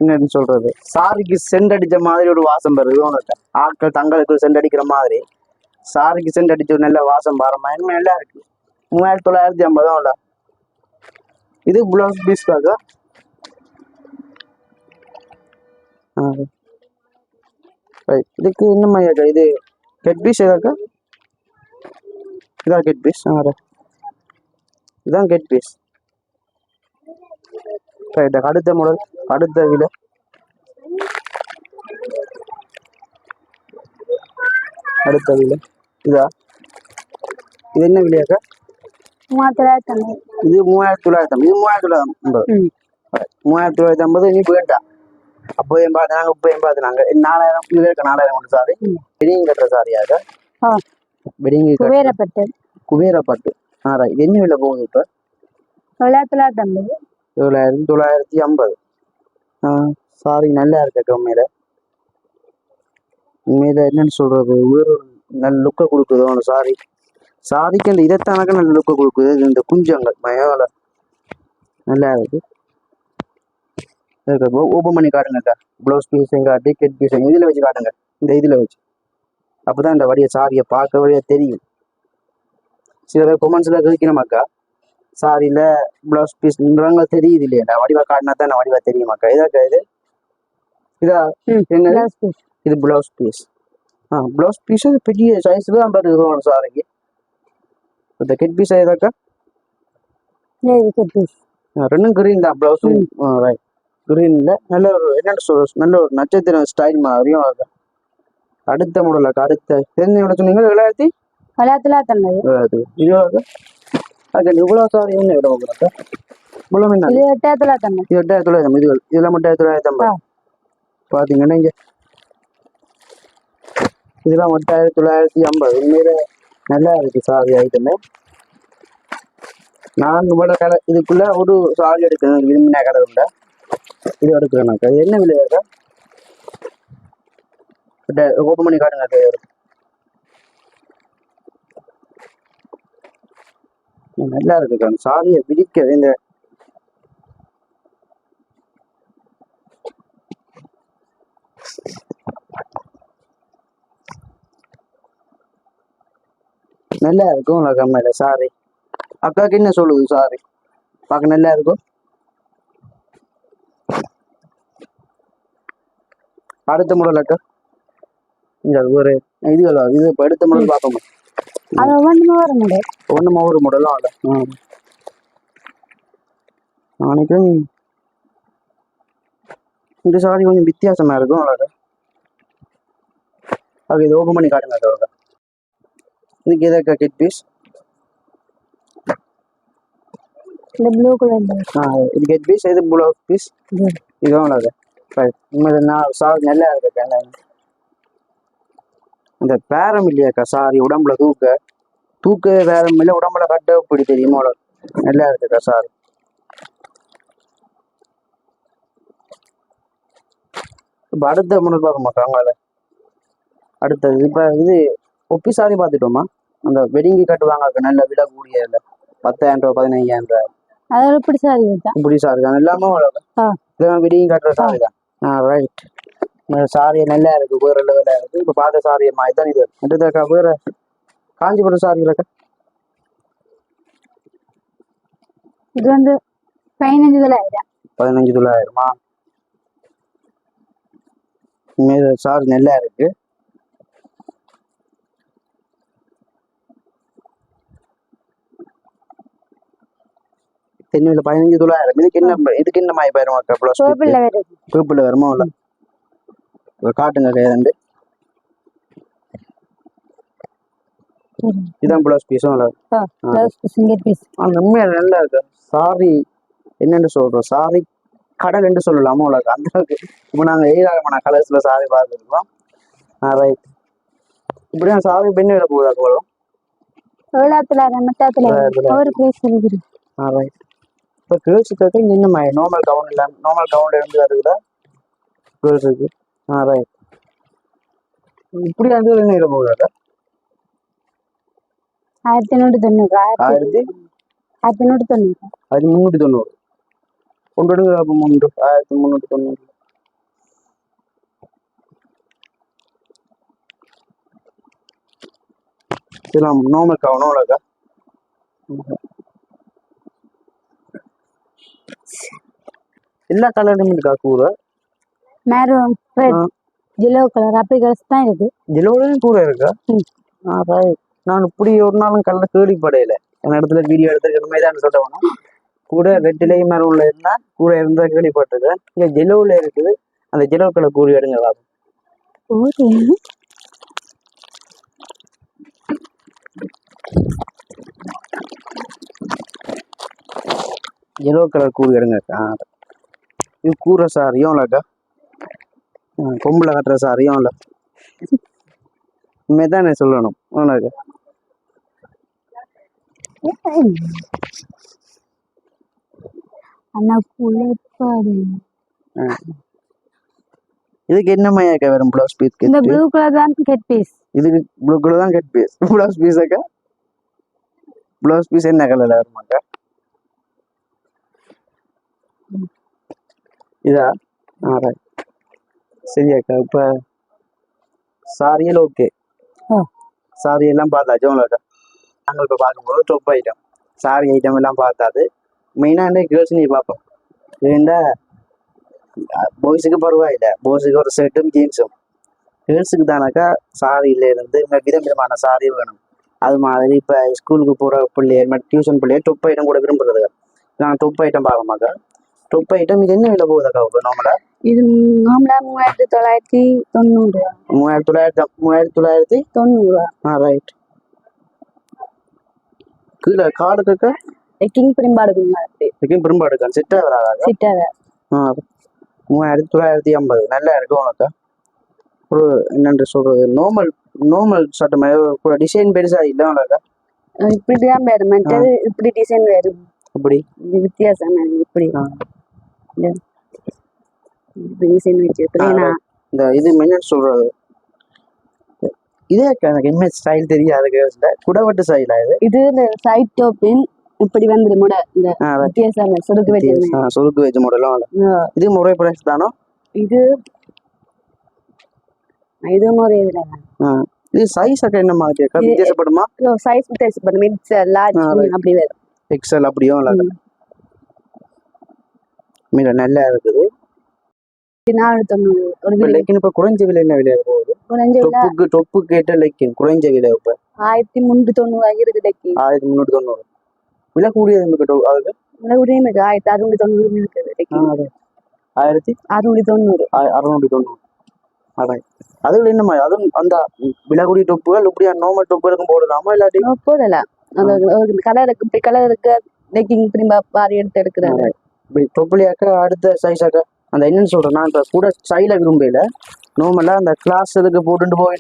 என்னன்னு சொல்றது, சாரிக்கு சென்ட் அடிச்ச மாதிரி ஒரு வாசம் வருது. உனக்கு ஆட்கள் தங்களுக்கு சென்ட் அடிக்கிற மாதிரி சாரிக்கு சென்ட் அடிச்ச ஒரு நல்ல வாசம் பாரமா நல்லா இருக்கு. 3950 இது ப்ளவுஸ் பீஸ்க்காக. இதுக்கு இன்னும் இது கெட் பீஸ் ஏதாக்கா? இதான் கெட் பீஸ். இதான் கெட் பீஸ். ரைட். அடுத்த மாடல். அடுத்த விலை இதா? இது என்ன விலையாக்கா? 3950. இது 3950. இது 3950 நீ போயிட்டா. அப்போதையும் பார்த்தாங்க இப்போயும் பார்த்துனாங்க. 4000 இது இருக்க 4000 கொண்டு சாரி. வெடிங்க கட்டுற சாரியாக குபேரப்பட்டு. இது என்ன விலை போகுது இப்போ? 950. 950. சாரி நல்லா இருக்க. உண்மையில என்னன்னு சொல்றது, ஒரு நல்ல லுக்கை கொடுக்குது அந்த சாரி. சாரிக்கு அந்த இதைத்தானக்க நல்ல லுக்கை கொடுக்குது. இந்த குஞ்சங்கள் மயால நல்லா இருக்கு. ஓப்பன் பண்ணி காட்டுங்கக்கா. ப்ளவுஸ் பீஸையும் காட்டி கெட் பீஸையும் இதில் வச்சு காட்டுங்க. இந்த இதில் வச்சு அப்போதான் இந்த வழியை சாரியை பார்க்க வழியாக தெரியும். சில பேர் கொமெண்ட்ஸில் கேட்கணுமாக்கா சாரியில் ப்ளவுஸ் பீஸ் நிறங்கள் தெரியுது இல்லையா? வடிவா காட்டினா தான் நான் வடிவா தெரியுமாக்கா? இதாக்கா இதா என்ன? இது ப்ளவுஸ் பீஸ். ப்ளவுஸ் பீஸ் பெரிய சைஸில் தான் பாருங்க சாரிக்கு. இந்த கெட் பீஸ் ஏதாக்கா? ரெண்டும் கிரீன் தான். ப்ளவுஸும் ரைட் கிரீனில் நல்ல ஒரு என்னென்னு சொல்ற நல்ல ஒரு நட்சத்திரம் ஸ்டைல் மாதிரியும். அடுத்த மாடலாக்கா. அடுத்த தெரிஞ்ச சொன்னீங்க 950. இவ்வளோ சாரி என்ன விட உங்களாக்கா? இவ்வளோ என்ன? 8950. இது இதெல்லாம் மட்டும் 950. பார்த்தீங்கன்னா இங்கே இதெல்லாம் 8950. உண்மையில நல்லா இருக்கு சாரி ஐட்டமே. நான் உங்களோட கலர் இதுக்குள்ள ஒரு சாரி எடுக்கணும், விரும்பின கலர் உண்டா இது எடுக்கிறேன்னாக்கா. இது என்ன விலையாக்கா? ஓப்பன் பண்ணி காட்டுங்க. நல்லா இருக்கு அந்த சாரியை விரிக்க இந்த நல்லா இருக்கும். கம்மியில சாரி அக்காவுக்கு என்ன சொல்லுது? சாரி பார்க்க நல்லா இருக்கும். அடுத்த முறை அக்கா இந்த ஒரு இது இது இப்போ அடுத்த முறை பார்ப்போம். ஒன்றுமா ஒரு முடலும் ஆகல. நாளைக்கு இந்த சாரி கொஞ்சம் வித்தியாசமா இருக்கும். அவ்வளோ அது இது ஓப்பன் பண்ணி காட்டுங்க அக்கா. இதுக்கு எதாக்கா கிட் பீஸ்? இந்த ப்ளூ கலர் இது கெட் பீஸ், இது ப்ளூ பீஸ். இதுவும் அவ்வளோ நான் சாரி நல்லா இருக்கு. இந்த பேரம் இல்லையாக்கா சாரி உடம்புல தூக்க வேறம் இல்லை, உடம்புல கட்ட இப்படி தெரியுமா? நல்லா இருக்குக்கா சாரி. இப்போ அடுத்த முறை பார்க்க மாட்டோம் அவங்கள. அடுத்தது இப்போ இது ஒப்பி சாரி பார்த்துட்டோமா? அந்த வெடிங்கி கட்டுவாங்க நல்ல விலை கூடிய 10,000 ரூபா 15,000 ரூபா. இப்படி சாரி இப்படி சாரி தான் எல்லாமே இதெல்லாம் வெடிங்கி கட்டுற சாரி தான். ரைட். சாரி நல்லா இருக்கு, வேற லெவலா இருக்கு. இப்போ பார்த்த சாரி மாதிரி தான் இது. அடுத்தக்கா வேற காஞ்சிபுரம் சாரி இல்லக்கா. இது வந்து 15,000. 15,000 சாரி நல்லா இருக்கு. தென்னில 15,000. இதுக்கு என்ன மாதிரி போயிரும் அக்கா? பர்பிள் வருமா? இல்லை காட்டுங்க கையாண்டு. இதான் பிளவுஸ் பீஸும் உண்மையா நல்லா இருக்கு. சாரி என்னன்னு சொல்றோம், சாரி கடல் என்று சொல்லலாமோ உலக அந்த அளவுக்கு. இப்போ நாங்கள் ஏராளமான கலர்ஸ்ல சாரி பார்த்துருக்கோம். ரைட். இப்படியா சாரி பெண்ணு விட போகுதா போலும்? இப்போ கேர்ள்ஸுக்கு என்ன மாதிரி நார்மல் கவுன் இல்லை, நார்மல் கவுன்ல இருந்து வருதுதா கேர்ள்ஸுக்கு? ரைட். இப்படி வந்து என்ன விட போகுதாக்கா? 1390. 1390 கொண்டு 1390. இதெல்லாம் நார்மல் கவனம் அவ்வளோக்கா. எல்லா கலர்லையும் இருக்கா கூரை? மெரூன், ரெட், yellow கலர் அப்படி கலர்ஸ் தான் இருக்கு. yellowலயும் கூரை இருக்கா? நான் இப்படி ஒரு நாளும் கலர் கேள்விப்படையில. என் இடத்துல வீடியோ எடுத்துக்கிற மாதிரி தான் சொல்லுவாங்க. கூட ரெட்டிலையும் மெரூன்ல இருந்தா கூட இருந்தா கேள்விப்பட்டிருக்கேன். இங்க yellowல இருக்குது. அந்த yellow கலர் கூறி எடுங்க பாப்போம். yellow கலர் கூறி எடுங்க. இது கூரை சாரியும் இல்லக்கா, கொம்புல கட்டுற சாரியும் இல்லை. இனிமேதானே சொல்லணும் உனக்கு. இதுக்கு என்ன மையாக்கா வரும் பிளவுஸ் பீஸ்? இந்த ப்ளூ கலர் தான் கெட் பீஸ். இதுக்கு ப்ளூ கலர் தான் கெட் பீஸ். பிளவுஸ் பீஸ் அக்கா, பிளவுஸ் பீஸ் என்ன கலர்ல வருமாக்கா? இதா? சரி அக்கா. இப்ப சாரியல் ஓகே, சாரி எல்லாம் பார்த்தாச்சு உங்களக்கா. நாங்கள் இப்போ பார்க்கும்போது டாப் ஐட்டம் சாரி ஐட்டம் எல்லாம் பார்த்தாது. மெயினாக கேர்ள்ஸ் நீ பார்ப்போம். ஏண்டா பாய்ஸுக்கு பரவாயில்லை, பாய்ஸுக்கு ஒரு ஷர்ட்டும் ஜீன்ஸும். கேர்ள்ஸுக்கு தானாக்கா சாரியில இருந்து விதவிதமான சாரி வேணும். அது மாதிரி இப்போ ஸ்கூலுக்கு போகிற பிள்ளைய டியூஷன் பிள்ளைய டொப் ஐட்டம் கூட விரும்புறது. நான் டொப் ஐட்டம் பார்க்கமாக்கா. டொப் ஐட்டம் இது என்ன விலை போகுதாக்கா? நார்மலா இது நார்மலா 3990. 3990. ரைட். கீழே கார்டுக்கா கிங் பெரும்பாடு செட்டா வராதா? 3950 நல்லா இருக்கும் உனக்கா. ஒரு என்னென்று சொல்றது, நார்மல் நார்மல் சட்டை மாதிரி டிசைன் பெருசா இல்லை அவ்வளோக்கா இப்படிதான் வரும் மற்றது இப்படி டிசைன் வரும் அப்படி இது வித்தியாசம் இப்படி ஆ. டிசைன் வச்சு இப்படி நான் இந்த இது என்ன சொல்றது இதே எனக்கு என்ன ஸ்டைல் தெரியாது குடவட்டு ஸ்டைலா இது இது இந்த சைட் டாப்பின் இப்படி வந்துடும் முட இந்த வித்தியாசம் சுருக்கு வச்சிருந்தேன் சுருக்கு வச்ச மாடலாம் இது முறை பிரைஸ் தானோ இது இது முறை இதுல இது சைஸ் என்ன மாதிரி இருக்கா வித்தியாசப்படுமா சைஸ் வித்தியாசப்படும் மிட்ஸ் லார்ஜ் அப்படி வரும் எக்ஸல் அப்படியும் மிக நல்லா இருக்குது 490 ஒரு லைக்கின் இப்ப குறைஞ்ச விலை என்ன விலை போகுது குறைஞ்ச விலை டொப்பு கேட்ட லைக்கின் குறைஞ்ச விலை இப்ப 1390 இருக்கு லைக்கின் 1390 விலை கூடியது அதுக்கு விலை கூடியும் இருக்கு 1690 இருக்குது லைக்கின் 1690 அதான் அதுல என்னமா அதுவும் அந்த விலை கூடிய டொப்புகள் இப்படியா நார்மல் டொப்புகளுக்கும் போடலாமா இல்லாட்டி போடலாம் அந்த கலருக்கு இப்படி கலருக்கு லைக்கிங் திரும்ப பாரி எடுத்து எடுக்கிறாங்க இப்படி டொப்புலியாக்க அடுத்த சைஸாக்க அந்த என்னன்னு சொல்றேன் நான் இப்ப கூட ஸ்டைல விரும்பல நார்மலா அந்த கிளாஸ் இதுக்கு போட்டுட்டு போய்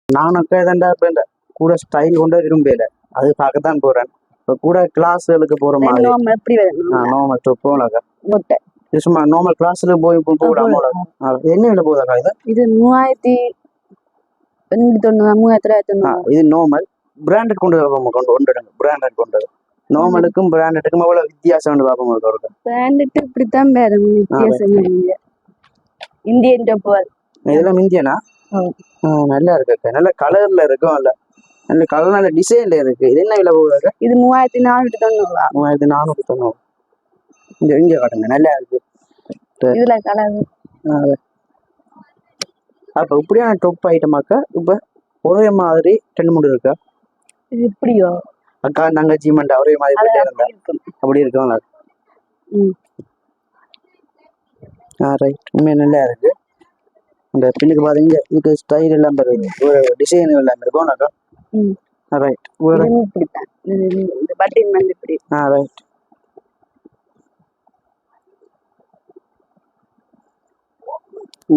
நானும் ஏதாண்டா இப்ப இந்த கூட ஸ்டைல் கொண்டு விரும்பல அது பார்க்கத்தான் போறேன் இப்ப கூட கிளாஸ்களுக்கு போற மாதிரி எப்படி நார்மல் டொப்பும் முட்டை சும்மா நார்மல் கிளாஸ்ல போய் போடாம என்ன விலை போதாக்கா இது 3290 இது நார்மல் பிராண்டட் கொண்டு பிராண்டட் கொண்டு நார்மலுக்கும் பிராண்டட்டுக்கும் அவ்வளவு வித்தியாசம் பார்ப்போம் பிராண்டட் இப்படித்தான் வரும் வித்தியாசம் இந்தியன் டொப்புகள் இதெல்லாம் இந்தியனா நல்லா இருக்கு நல்ல கலர்ல இருக்கும் நல்ல கலர் நல்ல டிசைன்ல இருக்கு இது என்ன விலை போகுது இது 3490 3490 இங்க காட்டுங்க நல்லா இருக்கு இதுல கலர் அப்ப இப்படியான டொப் ஐட்டமாக்கா இப்ப ஒரே மாதிரி 2-3 இருக்கா இது இப்படியோ அக்கா தங்கச்சி மண்டா ஒரே மாதிரி அப்படி இருக்கும் ரைட் உண்மையா நல்லா இருக்கு இந்த பின்னுக்கு பாத்தீங்க இதுக்கு ஸ்டைல் எல்லாம் வருது டிசைன் எல்லாம் இருக்கும் ரைட் இப்படித்தான் இந்த பட்டன் வந்து இப்படி ரைட்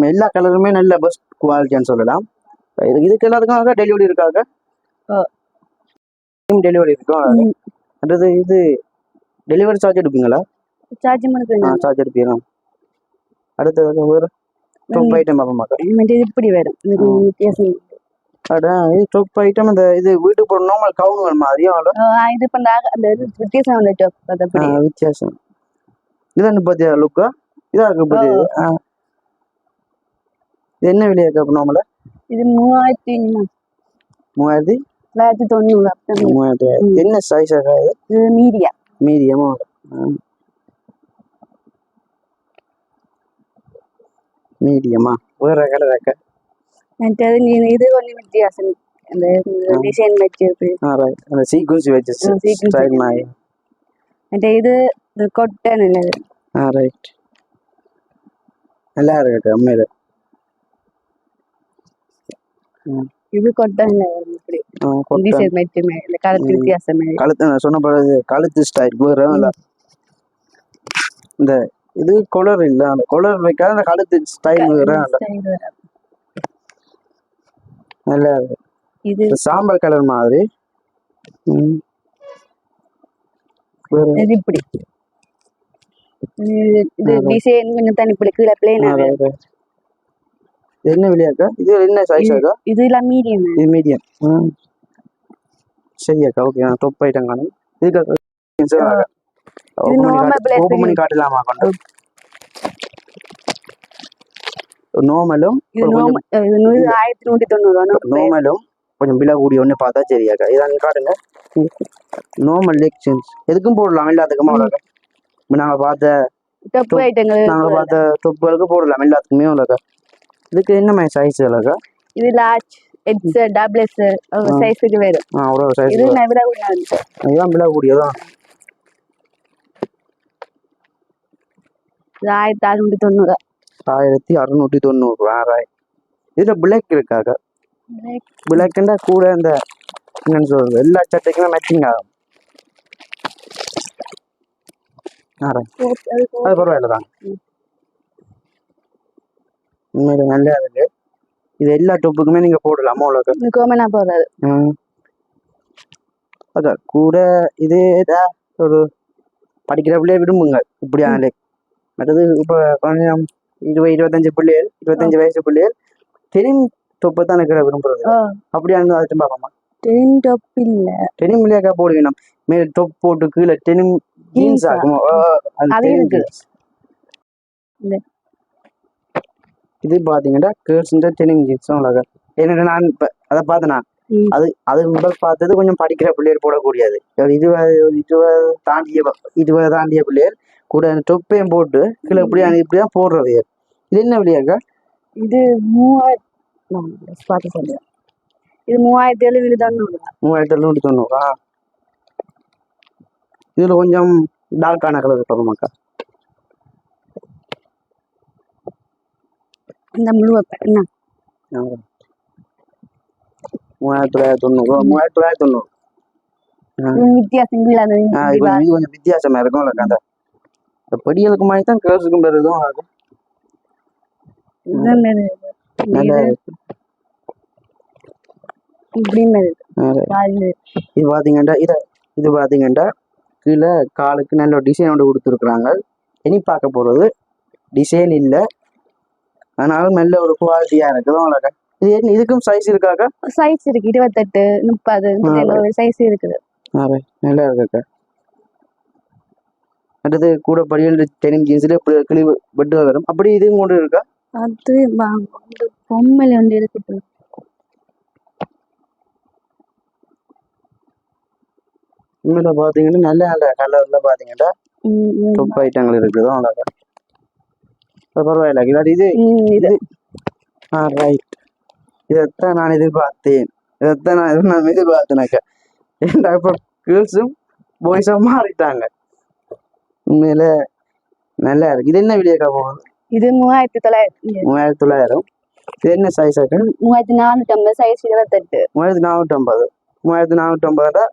எல்லா கலருமே நல்ல பெஸ்ட் குவாலிட்டின்னு சொல்லலாம் இதுக்கு எல்லாத்துக்கும் டெலிவரி இருக்காங்க டெலிவரி இருக்கும் அடுத்தது இது டெலிவரி சார்ஜ் எடுப்பீங்களா சார்ஜ் எடுப்பீங்க அடுத்தது வேறு டொப் ஐட்டம் பார்ப்போம் இப்படி வரும் வித்தியாசம் இது டொப் ஐட்டம் இந்த இது வீட்டுக்கு போற நார்மல் கவுனுகள் மாதிரியும் இது பண்ணாங்க அந்த வித்தியாசம் வந்து டொப் வித்தியாசம் இதான் பாத்தியா லுக்கா இதா இருக்கு பாத்தியா இது என்ன விலையா இருக்கு நார்மலா இது 3090 என்ன சைஸ் இது மீடியமா மீடியமா வேற கலர் அக்கா இது கொஞ்சம் வித்தியாசம் அந்த டிசைன் வச்சிருக்கு அந்த சீக்வன்ஸ் வச்சு ஸ்டைல் மாதிரி இது கொட்டை நல்லது ரைட் நல்லா இருக்கு உண்மையில இது கொட்டை இப்படி டிசைன் வச்சு இந்த கழுத்து வித்தியாசம் கழுத்து சொன்ன பிறகு கழுத்து ஸ்டைல் வேற இந்த இது கொலர் இல்ல அந்த கொலர் வைக்காத அந்த கழுத்து ஸ்டைல் வேற நல்லா இருக்கு இது சாம்பல் கலர் மாதிரி இப்படி இது டிசைன் கொஞ்சம் தனி இப்படி கீழே பிளேனா என்ன விலையாக்கா இது என்ன சைஸ் ஆக்கா இது எல்லாம் மீடியம் இது மீடியம் சரியாக்கா ஓகே நான் டொப் ஐட்டம் காணும் இதுக்கு ஓபன் பண்ணி காட்டலாமா கொண்டு நார்மலும் 1190 நார்மலும் கொஞ்சம் விலை கூடிய ஒன்று பார்த்தா சரியாக்கா இதாங்க காட்டுங்க நார்மல் லெக்ஷன்ஸ் எதுக்கும் போடலாம் எல்லாத்துக்குமா அவ்வளோக்கா நாங்கள் பார்த்த டொப்புகளுக்கு போடலாம் எல்லாத்துக்குமே அவ்வளோக்கா இதுக்கு என்ன மாதிரி சைஸ் அழகா இது லார்ஜ் எக்ஸ் டபுள் எக்ஸ் சைஸ்க்கு வரும் அவ்வளோ சைஸ் இது விலை கூடியது இதுதான் விலை கூடியதான் 1690 1690 இதுல பிளாக் இருக்காக்கா பிளாக்னா கூட இந்த என்னன்னு சொல்றது எல்லா சட்டைக்குமே மேட்சிங் ஆகும் அது பரவாயில்ல தான் உண்மையில நல்லா இருக்கு. இது எல்லா டாப்புக்குமே நீங்க போடலாமா உங்களுக்கு? இதுக்குமே நான் போடுறது. அதான் கூட இது ஒரு படிக்கிற பிள்ளைய விரும்புங்க இப்படியான லைக். மற்றது இப்போ கொஞ்சம் 25 பிள்ளைகள் 25 வயசு பிள்ளைகள் டெனிம் தொப்பை தான் இருக்கிற விரும்புறது. அப்படியான அதுக்கும் பார்ப்போமா? டெனிம் டாப் இல்ல, டெனிம் இல்லையாக்கா போடுவீங்க. மேல் டாப் போட்டு கீழே டெனிம் ஜீன்ஸ் ஆகும். அது இருக்கு. இது பாத்தீங்கன்னா கேர்ள்ஸ் டெனிம் ஜீன்ஸ் அவ்வளோ. என்னடா நான் இப்போ அதை பார்த்தேனா அது முதல் பார்த்தது கொஞ்சம் படிக்கிற பிள்ளைகள் போடக்கூடியது. 20 தாண்டிய பிள்ளைகள் கூட தொப்பையும் போட்டு கீழே இப்படிதான் போடுறது. இது என்ன விலையாக்கா? இது 3000. இது 3790. 3790. இதுல கொஞ்சம் டார்க்கான கலர் சொல்லுமாக்கா? இந்த முழு என்ன 3990. 3990 வித்தியாசம் கொஞ்சம் வித்தியாசமா இருக்கும். அந்த பெடிகளுக்கு மாதிரி தான் கேர்ள்ஸுக்கும் பெருதும் இருக்கும். இது பாத்தீங்கன்னா கீழே காலுக்கு நல்ல டிசைன் கொடுத்துருக்குறாங்க. இனி பார்க்க போறது டிசைன் இல்லை, அதனால நல்ல ஒரு குவாலிட்டியா இருக்குது. இதுக்கும் சைஸ் இருக்காக்கா? சைஸ் இருக்கு. 28, 30 சைஸ் இருக்குது. நல்லா இருக்கா. அடுத்து கூட படியில் டெனிம் ஜீன்ஸ்ல கிழிவு வெட்டு வரும். அப்படி இதுவும் கொண்டு இருக்கா? அது பொம்மையில வந்து இருக்குது. உண்மையில பாத்தீங்கன்னா நல்ல நல்ல கலர்ல பாத்தீங்கன்னா டாப் ஐட்டங்கள் இருக்குது. அவ்வளோக்கா பரவாயில்ல. இல்லாட்டி இது ரைட். இதைத்தான் நான் எதிர்பார்த்தேன். நான் எதிர்பார்த்தேனாக்கா. ஏன்டா இப்போ கேர்ள்ஸும் பாய்ஸும் மாறிட்டாங்க. உண்மையில நல்லா இருக்கு. இது என்ன விலையாக்கா போகுது? இது 3900. 3900. இது என்ன சைஸ் ஆக்கா? 3450 சைஸ் 28. 3450. 3450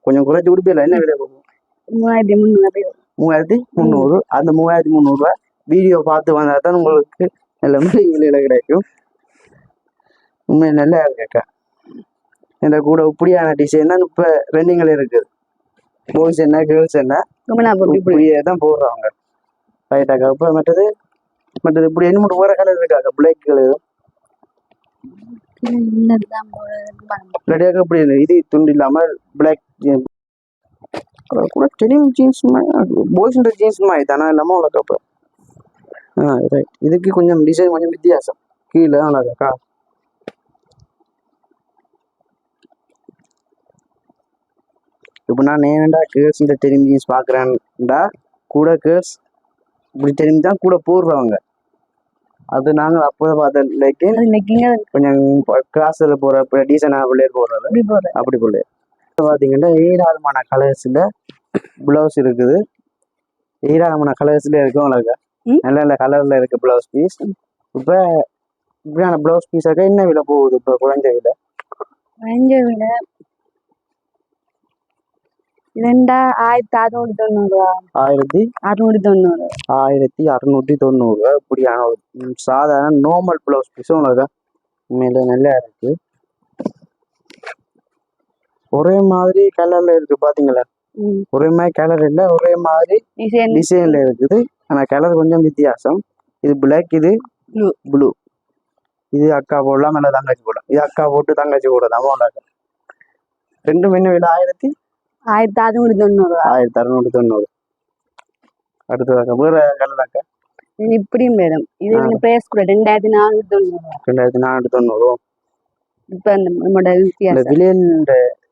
கொஞ்சம் குறைச்சி கொடுப்பீங்களா? என்ன விலை போகும்? 3300. 3300. அந்த 3300 வீடியோ பார்த்து வந்தா தான் உங்களுக்கு நல்ல விலையில கிடைக்கும். உண்மையை நல்லா இருக்கா. இந்த கூட இப்படியான டிசைன் தான் இப்ப ரெண்டிங்கில் இருக்குது. பாய்ஸ் என்ன கேர்ள்ஸ் என்ன இப்படியே தான் போடுறாங்க. ரைட்டாக்கா. இப்போ மற்றது இப்படி என்ன மட்டும் வேற கலர் இருக்காக்கா? பிளாக் கலர் ரெடியாக்கா. இப்படி இது துண்டு இல்லாம பிளாக் கூட டெனிம் ஜீன்ஸ் பாய்ஸ் ஜீன்ஸ் மாதிரி தானே இல்லாம அவ்வளோக்கா. ரைட். இதுக்கு கொஞ்சம் டிசைன் கொஞ்சம் வித்தியாசம் கீழே அவ்வளோக்கா. இப்போ நான் ஏன்டா கேர்ள்ஸ் இந்த டெனிம் ஜீன்ஸ் பார்க்குறேன்டா கூட கேர்ள்ஸ் இப்படி டெனிம் தான் கூட போடுறவங்க. அது நாங்கள் அப்போதான் பார்த்தேன். கொஞ்சம் கிளாஸில் போகிற டீசனாக பிள்ளையர் போடுறது அப்படி பிள்ளையர் பார்த்தீங்கன்னா ஏராளமான கலர்ஸில் ப்ளவுஸ் இருக்குது. ஏராளமான கலர்ஸ்ல இருக்கும் உங்களுக்கு. நல்ல நல்ல கலரில் இருக்குது ப்ளவுஸ் பீஸ். இப்போ இப்படியான ப்ளவுஸ் பீஸாக்க என்ன விலை போகுது? இப்போ குறைஞ்ச விலை 1690. 1690. இப்படியான சாதாரண நார்மல் ப்ளவுஸ் பீஸும் உங்களுக்கு உண்மையில நல்லா இருக்கு. ஒரே மாதிரி கலர்ல இருக்கு பாத்தீங்களா? ஒரே மாதிரி கலர் இல்ல, ஒரே மாதிரி டிசைன்ல இருக்குது. ஆனா கலர் கொஞ்சம் வித்தியாசம். இது பிளாக், இது ப்ளூ. இது அக்கா போடலாம், இல்ல தங்கச்சி போடலாம். இது அக்கா போட்டு தங்கச்சி போடலாம். ரெண்டும் என்ன விலை? 1690. அடுத்து வேற கலர் அக்கா இப்படியும் மேடம். இது பிரைஸ் கூட 2490. 2490. இப்ப அந்த மாடல் வித்தியாசம். விலையில்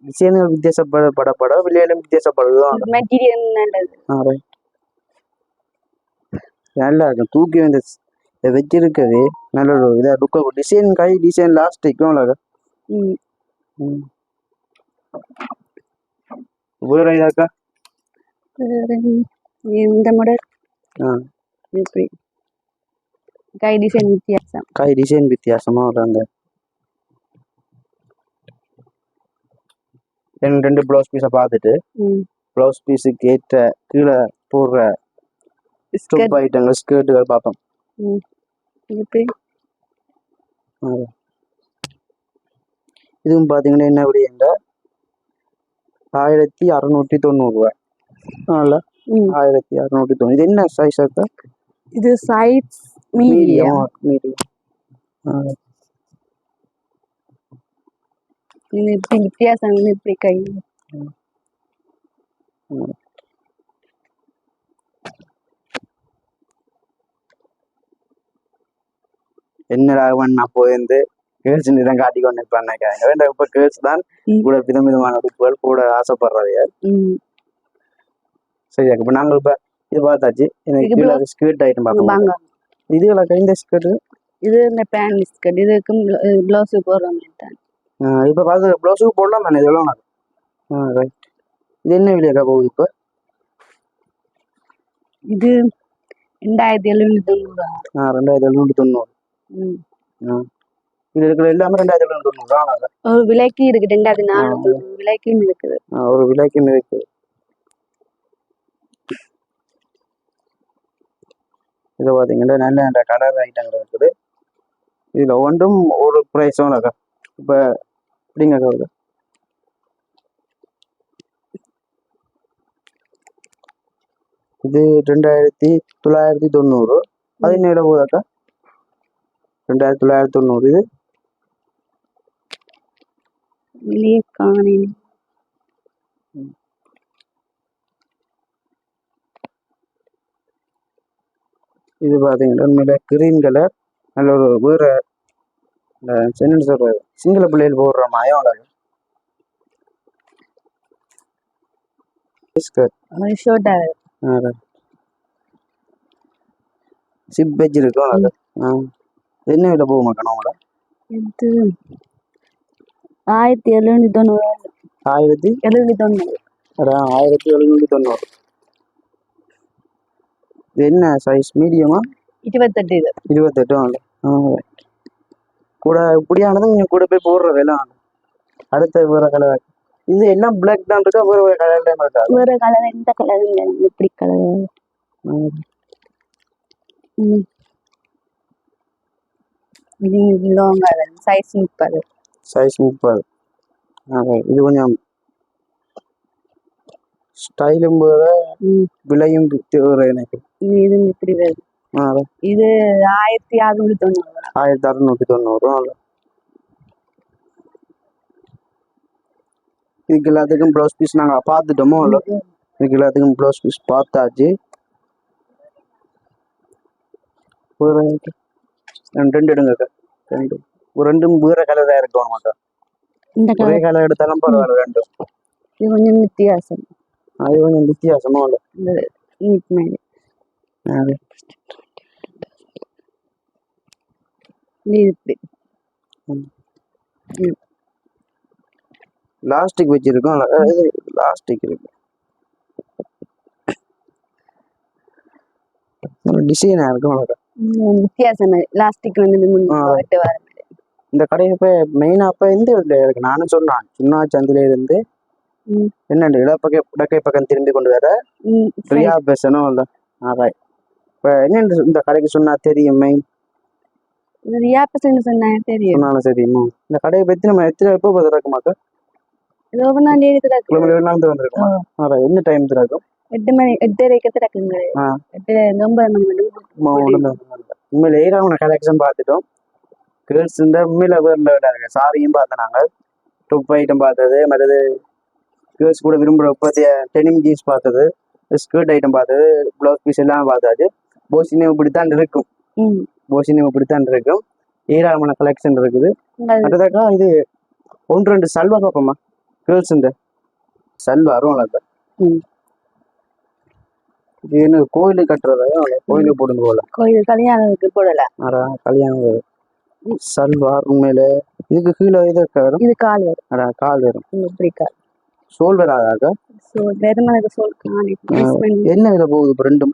டிசைன்கள் வித்தியாசப்பட விலையிலும் வித்தியாசப்படுது. மெட்டீரியல் நல்லது. நல்லா இருக்கும். தூக்கி வந்து இதை வச்சிருக்கவே நல்ல ஒரு இதா லுக். டிசைன் கை டிசைன் லாஸ்டிக்கும் அழகா. வேற இதாக்கா இந்த மாடல் இப்படி கை டிசைன் வித்தியாசம். கை டிசைன் வித்தியாசமா வராங்க. ரெண்டு ப்ளவுஸ் பீஸை பார்த்துட்டு ப்ளவுஸ் பீஸுக்கு ஏற்ற கீழே போடுற ஸ்டோப் ஐட்டங்கள் ஸ்கர்ட்டுகள் பார்ப்போம். இதுவும் பார்த்தீங்கன்னா என்ன விலைண்டா 1690 ரூபாய். அதனால 1690. இது என்ன சைஸ் இருக்கா? இது சைஸ் மீடியம். மீடியம். இது இப்படி வித்தியாசம் இப்படி கை என்னடா நான் போயிருந்து கேர்ள்ஸ் தான் காட்டி கொண்டு இருப்பாங்க. வேண்டாம், இப்ப கேர்ள்ஸ் தான் கூட விதவிதமான உடுப்புகள் கூட ஆசைப்படுறாங்க. சரி, இப்ப நாங்க இப்ப இது பார்த்தாச்சு. எனக்கு ஸ்கர்ட் ஐட்டம் பார்ப்போம். இதுல இந்த ஸ்கர்ட், இது இந்த பேண்ட் ஸ்கர்ட், இதுக்கு ப்ளவுஸ் போடுறோம். இப்ப பார்த்து ப்ளவுஸுக்கு போடலாம் தானே? இது எவ்வளோ? ரைட். இது என்ன விலையாக்கா போகுது இப்ப? இது 2790. 2790. இது இருக்கிற எல்லாமே 2790. ஒரு விலைக்கு இருக்கு, 2400 விலைக்கும் இருக்குது. ஒரு விலைக்கும் இருக்கு. இதை பார்த்தீங்கன்னா நல்ல நல்ல கலர் ஐட்டங்கள் இருக்குது. இதுல ஒன்றும் ஒரு ப்ரைஸும் இருக்கா? இப்ப எப்படிங்க வருது? இது 2990. அது என்ன விலை போகுதாக்கா? 2990. இது வெளியே காணேன். இது பார்த்தீங்கன்னா உண்மையில கிரீன் கலர், நல்ல ஒரு வேற என்ன சொல்றது, சிங்கள பிள்ளைகள் போடுற மாயம். சிப் வெஜ் இருக்கும். என்ன விலை போக மாட்டோம் உங்களோட? இது 1790. 1790. 1790. என்ன சைஸ்? மீடியமா? 28. 28. கூட இப்படியானது நீங்க கூட போய் போடுற விலை. அடுத்த வேற கலர். இது எல்லாம் பிளாக் தான் இருக்கா? வேற வேற கலர்ல இருக்கா? வேற கலர், எந்த கலர் இல்ல. இப்படி கலர். இது லாங் சைஸ் 30. சைஸ் 30. இது கொஞ்சம் ஸ்டைலும் போத விலையும் எனக்கு. இது இப்படி வருது. இது 1690. 1690. இதுக்கு எல்லாத்துக்கும் ப்ளவுஸ் பீஸ் நாங்க பார்த்துட்டோமோ இல்லை? இதுக்கு எல்லாத்துக்கும் ப்ளவுஸ் பீஸ் பார்த்தாச்சு. ஒரு 2 எடுங்க. 2 ஒரு 2 வேற கலர் தான் இருக்கணும் மாட்டோம். ஒரே கலர் எடுத்தாலும் பரவாயில்ல. 2 இது கொஞ்சம் வித்தியாசம். அது கொஞ்சம் வித்தியாசமா இல்லை? லாஸ்டிக் வச்சிருக்கோம். லாஸ்டிக் இருக்கு, டிசைனா இருக்கும். வித்தியாசம் லாஸ்டிக் வந்து இந்த கடையை இப்ப மெயினா இப்ப எந்த இடத்துல இருக்கு? நானும் சொன்னான், சுண்ணா சந்தில இருந்து என்ன இடக்கை பக்கம் திரும்பி கொண்டு வர பிரியா பேசணும் இல்ல? இப்ப என்ன இந்த கடைக்கு சொன்னா தெரியும்? மெயின் தெரியுமா? இந்த கடையை பத்தி நம்ம எப்போ திறக்குமாக்கா? வந்திருக்கோம். என்ன டைம் திறக்கும்? 8 மணி 8:30 திறக்குங்க. 9 மணி. உண்மையில ஏராளமான கலெக்ஷன் பார்த்துட்டோம். கேர்ள்ஸ் உண்மையில வேர்ல இருக்கு. சாரியும் பார்த்தோம், நாங்க டாப் ஐட்டம் பார்த்தது, மற்றது கேர்ள்ஸ் கூட விரும்புகிற பற்றிய டெனிம் ஜீன்ஸ் பார்த்தது, ஸ்கர்ட் ஐட்டம் பார்த்தது, ப்ளவுஸ் பீஸ் எல்லாம் பார்த்தாச்சு. போசினியும் இப்படித்தான் இருக்கும். போசினியும் இப்படித்தான் இருக்கும். ஏராளமான கலெக்ஷன் இருக்குது. அடுத்தாக்கா இது 1-2 சல்வா பார்ப்போமா? கேர்ள்ஸ் சல்வா வரும்ல? இது கோயிலுக்கு கட்டுறதா? கோயிலுக்கு போடுங்க போல. கோயில் கல்யாணத்துக்கு போடலாம். கல்யாணம் சல்வார். உண்மையில இதுக்கு கீழே இது வரும். இது கால் வரும். கால் வரும். இப்படி கால். சோல் வராதாக்கா? என்ன இதுல போகுது? இப்ப 2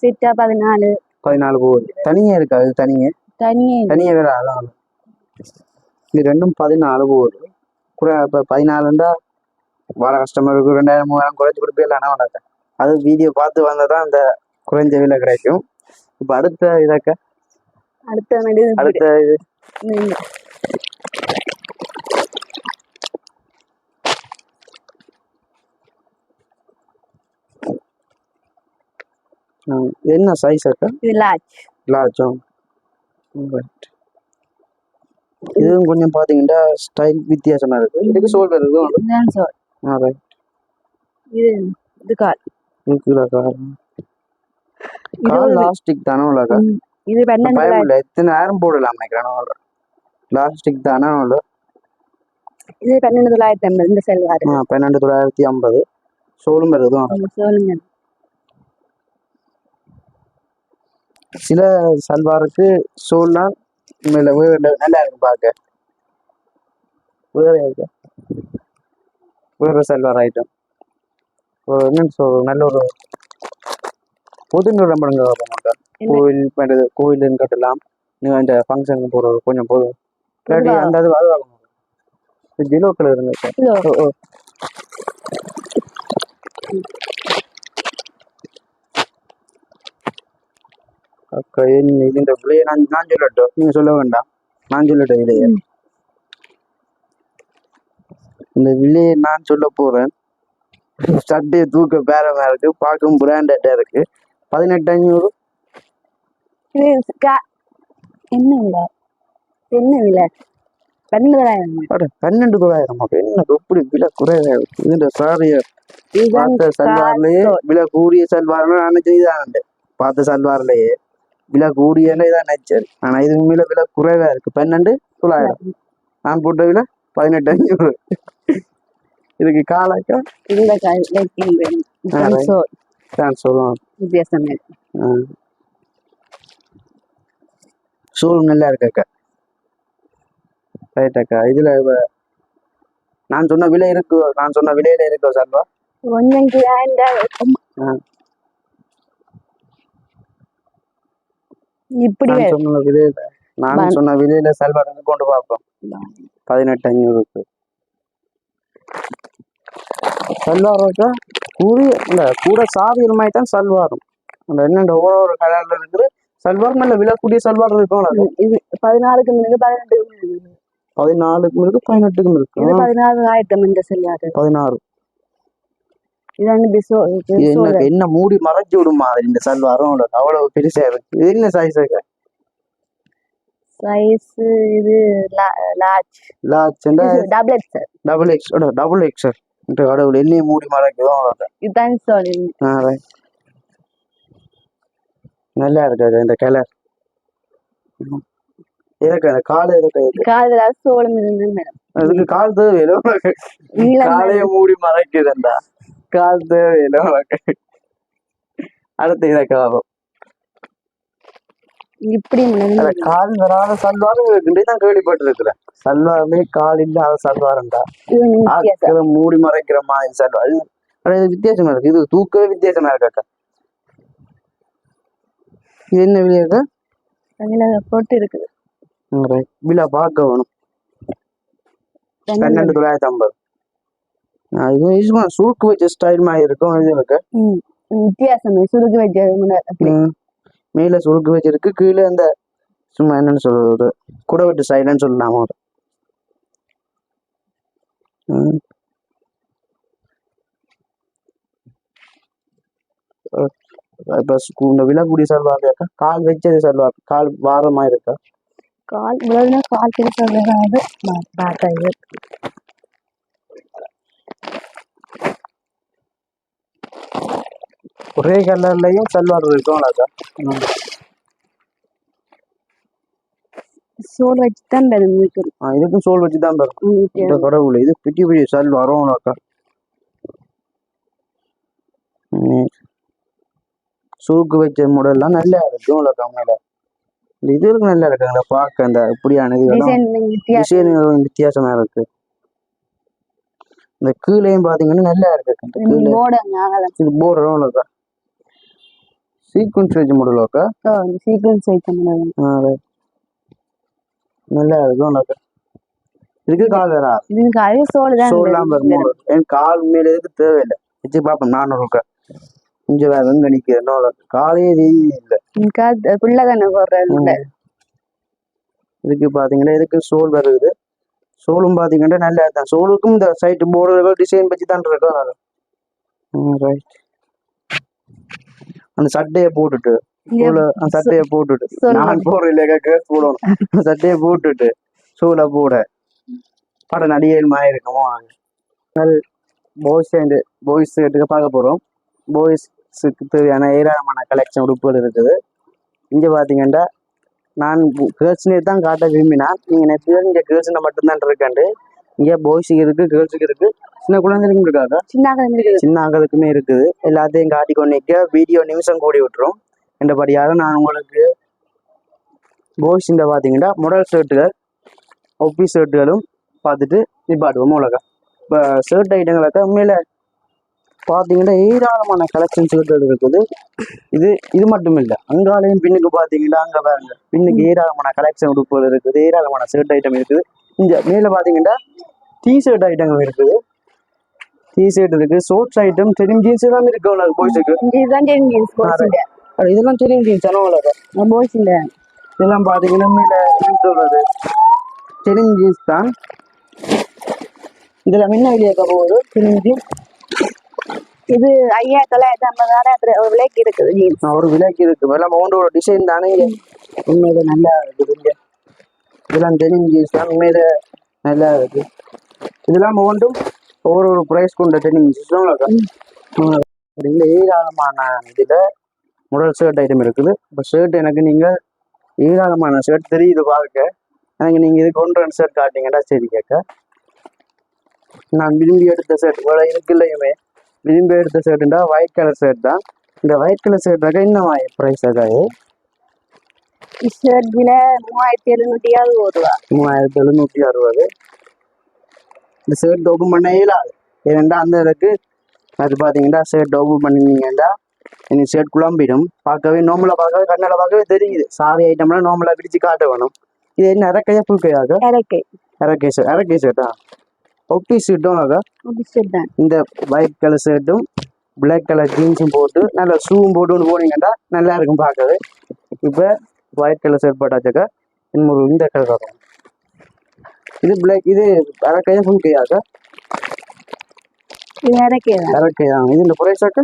செட்டா 14 போகுது. தனியா இருக்கா? அது தனியா வேற. அதான் இது 2ம் 14 போகுது. கூட இப்ப 14 வர கஸ்டமருக்கு 2000-3000 குறைச்சு கொடுப்பேன். அது வீடியோ பார்த்து வந்தாதான் இந்த குறைஞ்ச விலை கிடைக்கும். இப்ப அடுத்த இதக்க அடுத்த இது இந்த என்ன சைஸ் அக்கா? இது லார்ஜ். லார்ஜும் ரைட். இதுவும் கொஞ்சம் பார்த்தீங்கன்னா ஸ்டைல் வித்தியாசமா இருக்கு. இதுக்கு சோல் வருது. இதுதான் சோல். ரைட். இது இது கால். இதுக்குள்ள கால் லாஸ்டிக் தானே உள்ளக்கா? இது 12,000. எத்தனை நேரம் போடலாம் நினைக்கிறேன். லாஸ்டிக் தானே உள்ள. இது 12,950 இந்த செல்வார். 12,950 சோலும் வருது. சோலுங்க. சில சல்வாருக்கு சோல்லாம் நல்லா இருக்கு பார்க்க. வேற சல்வார் ஐட்டம் என்னன்னு சொல்றது, நல்ல ஒரு பொது நிலம்பரங்க கோயில் பண்ணுறது, கோயிலுன்னு கட்டலாம். நீங்க இந்த ஃபங்க்ஷனுக்கு போறது கொஞ்சம் போதும். இல்லாட்டி அந்த அது வாங்கணும். ஜிலோ கலர் இருங்க. அக்கா இந்த விலையை நான் சொல்லட்டும், நீங்க சொல்ல வேண்டாம். நான் சொல்லட்டும் விலையை. இந்த விலையை நான் சொல்ல போறேன். சட்டையை தூக்க பேரமா இருக்கு, பார்க்கும் பிராண்டட்டா இருக்கு. 18,500. என்ன விலை? என்ன விலை? 12,000. 12,000. என்ன எப்படி விலை குறைவா இருக்கு? இந்த சாரிய பார்த்த சல்வார்லயே விலை கூடிய சல்வார் நினைச்சுதான் பார்த்த சல்வார்லயே விலை கூடியன்னு இதான் நினைச்சது. ஆனா இது உண்மையில விலை குறைவா இருக்கு. 12,900. நான் போட்ட விலை 18,500. இதுக்கு காலாக்கா இந்த வித்தியாசமே சோல் நல்லா இருக்காக்கா. ரைட் அக்கா. இதுல நான் சொன்ன விலை இருக்கு, நான் சொன்ன விலையில இருக்கோ சல்வா? இப்படி நான் சொன்ன விலையில சல்வா கொண்டு பார்ப்போம். 18,500 சல்வார் கூறி இல்ல கூட சாவியல் மாதிரி தான் சல்வாரும். அந்த என்னென்ன ஒவ்வொரு கலர்ல இருக்குது சல்வார் நல்ல விலை கூடிய சல்வார் இருக்கும். இது 14க்கு இருக்கு, 18க்கும் இருக்கு. 14க்கும் இருக்கு, 18க்கும் இருக்கு. 16,000 இந்த சல்வார். 16. இது என்ன மூடி மறைச்சு விடும் மாதிரி இந்த சல்வாரும் அவ்வளவு பெருசா இருக்கு. இது என்ன சைஸ்? சைஸ் இது large. Double XL. Double XL. கடவுள் என்னையும் மூடி மறைக்குதோ. இதுதான் சொல்லு. நல்லா இருக்காது இந்த கலர். எனக்கு அந்த காலை அதுக்கு கால் தேவையில்லை. காலைய மூடி மறைக்குதுண்டா, கால் தேவையில்லை. அடுத்து இதை காலம் இப்படி கால் வராத சல்வாரும் தான் கேள்விப்பட்டிருக்கிறேன். சல்வாருமே கால் இல்லாத சல்வாருண்டா, மூடி மறைக்கிற மாதிரி சல்வார். இது வித்தியாசமா இருக்கு. இது தூக்கவே வித்தியாசமா இருக்காக்கா. இது என்ன விலையாக்கா? போட்டு இருக்குது. விலை பார்க்க வேணும். 12,950. இது சுருக்கு வச்ச ஸ்டைல் மாதிரி இருக்கும். இது இருக்கு வித்தியாசம். சுருக்கு வச்ச மேல சுருக்கு வச்சிருக்கு, கீழே அந்த சும்மா என்னன்னு சொல்றது குடை வெட்டு சைடுன்னு சொல்லலாம். இப்ப இந்த விலை கூடிய சல்வார் கால் வச்சது சல்வார் கால் வாரமா இருக்கா? கால் கால் ஒரே கலர்லயும் சல்வார் இருக்கும். சோல் வச்சுதான் இதுக்கும் சோல் வச்சுதான் பெரும். கடவுள், இது பெரிய பெரிய சல்வாரும் சுருக்கு வச்ச மாடல்லாம் நல்லா இருக்கும். மேல இது இருக்கு, நல்லா இருக்கு பார்க்க. அந்த இப்படியான டிசைன் வித்தியாசமா இருக்கு. இந்த கீழையும் பாத்தீங்கன்னா நல்லா இருக்கு. இது போர்டு சீக்வன்ஸ் வச்ச மாடலோக்கா. சீக்வன்ஸ் வச்ச மாடல் நல்லா இருக்கும். இதுக்கு கால் வரா? சோல்லாம் கால் மேல எதுக்கு தேவையில்லை. வச்சு பாப்போம். 400 இங்க வேற எங்க நிக்கிறேன். காலையே இல்லை. இதுக்கு பாத்தீங்கன்னா இதுக்கு சோல் வருது. சோலும் பாத்தீங்கன்னா நல்லா தான். சோலுக்கும் இந்த சைட் போர்டுகள் டிசைன் வச்சு தான் இருக்கும். ரைட். அந்த சட்டையை போட்டுட்டு சட்டையை போட்டுட்டு நான் போடுறேன் இல்லையா போடணும். சட்டையை போட்டுட்டு சோலை போட பட நடிகைகள் மாதிரி இருக்குமோ. பாய்ஸ் ஷர்ட்டுக்கு பார்க்க போறோம். பாய்ஸுக்கு தேவையான ஏராளமான கலெக்ஷன் உடுப்புகள் இருக்குது. இங்க பாத்தீங்கன்னா நான் கேர்ள்ஸ்னே தான் காட்ட விரும்பினேன். நீங்க நிறைய பேர் இங்க கேர்ள்ஸ் மட்டும்தான் இருக்காண்டு. இங்க பாய்ஸுக்கு இருக்கு, கேர்ள்ஸுக்கு இருக்கு, சின்ன குழந்தைகளுக்கும் இருக்காங்க, சின்ன ஆக்களுக்குமே இருக்குது. எல்லாத்தையும் காட்டி கொண்டிருக்க வீடியோ நிமிஷம் கூடி விட்டுரும். என்றபடியாக நான் உங்களுக்கு பாய்ஸ் இந்த பாத்தீங்கன்னா முடல் ஷர்ட்டுகள், ஒப்பி ஷர்ட்டுகளும் பார்த்துட்டு நிப்பாட்டுவோம். உலக இப்போ ஷர்ட் ஐட்டங்களுக்கு உண்மையில பார்த்தீங்கன்னா ஏராளமான கலெக்ஷன் ஷர்ட்டுகள் இருக்குது. இது மட்டும் இல்லை, அங்காலையும் பின்னுக்கு பார்த்தீங்கன்னா அங்கே பாருங்க, பின்னுக்கு ஏராளமான கலெக்ஷன் உடுப்புகள் இருக்குது, ஏராளமான ஷர்ட் ஐட்டம் இருக்குது. இந்த மேலே பார்த்தீங்கன்னா டிஷர்ட் ஐட்டங்கள் இருக்குது, டிஷர்ட் இருக்கு, ஷோர்ட்ஸ் ஐட்டம், டெனிம் ஜீன்ஸ் எல்லாம் இருக்கு. உனக்கு பாய்ஸுக்கு இதெல்லாம் டெனிம் ஜீன்ஸ், பாய்ஸ் இல்லை இதெல்லாம் பார்த்தீங்கன்னா மேலே சொல்றது டெனிம் ஜீன்ஸ் தான். இதெல்லாம் என்ன வெளியாக போகுது டெனிம் ஜீன்ஸ். இது 5950 ஒரு விலைக்கு இருக்குது ஜீன்ஸ். ஒரு விலைக்கு இருக்கு. எல்லாம் மவுண்டோட டிசைன் தானே உண்மையில நல்லா இருக்குது. இங்க இதெல்லாம் டெனிம் ஜீன்ஸ் தான், உண்மையில நல்லா இருக்கு. இதெல்லாம் மவுண்டும் ஒரு ப்ரைஸ் கொண்ட டெனிம் ஜீன்ஸ். ஏராளமான இதுல முதல் ஷர்ட் ஐட்டம் இருக்குது. இப்போ ஷர்ட் எனக்கு நீங்க ஏராளமான ஷர்ட் தெரியுது பார்க்க. எனக்கு நீங்க இது கொண்டு ஷர்ட் காட்டிங்கன்னா சரி கேட்க. நான் விரும்பி எடுத்த ஷர்ட் இதுக்கு இல்லையுமே விரும்பி எடுத்த ஷர்ட்டுண்டா ஒயிட் கலர் ஷர்ட் தான். இந்த ஒயிட் கலர் ஷர்ட்டாக என்ன ப்ரைஸ் ஆகாது? ஷர்ட் விலை 3760 ரூபா. 3760. இந்த ஷர்ட் ஓப்பன் பண்ண இயலாது. ஏன்னா அந்த அளவுக்கு அது பார்த்தீங்கன்னா ஷர்ட் ஓப்பன் பண்ணிங்கன்னா எனக்கு ஷர்ட் குழம்பிடும். பார்க்கவே நார்மலாக பார்க்கவே கண்ணால் பார்க்கவே தெரியுது. சாரி ஐட்டம்லாம் நார்மலாக பிடிச்சி காட்ட வேணும். இது என்ன இறக்கையா புல்கையாக? இறக்கை ஷர்ட்டா? ஒப்பி ஷர்ட்டும் இந்த ஒயிட் கலர் ஷர்ட்டும் பிளாக் கலர் ஜீன்ஸும் போட்டு நல்லா ஷூவும் போட்டு ஒன்று போனீங்கன்னா நல்லா இருக்கும் பார்க்கவே. இப்போ ஒயிட் கலர் ஷர்ட் போட்டாச்சாக்கா இன்னொரு இந்த கலர் வரும். இது பிளாக், இது இறக்கையா புல்கையாக? இறக்கையா? இது இந்த புரைசாக்க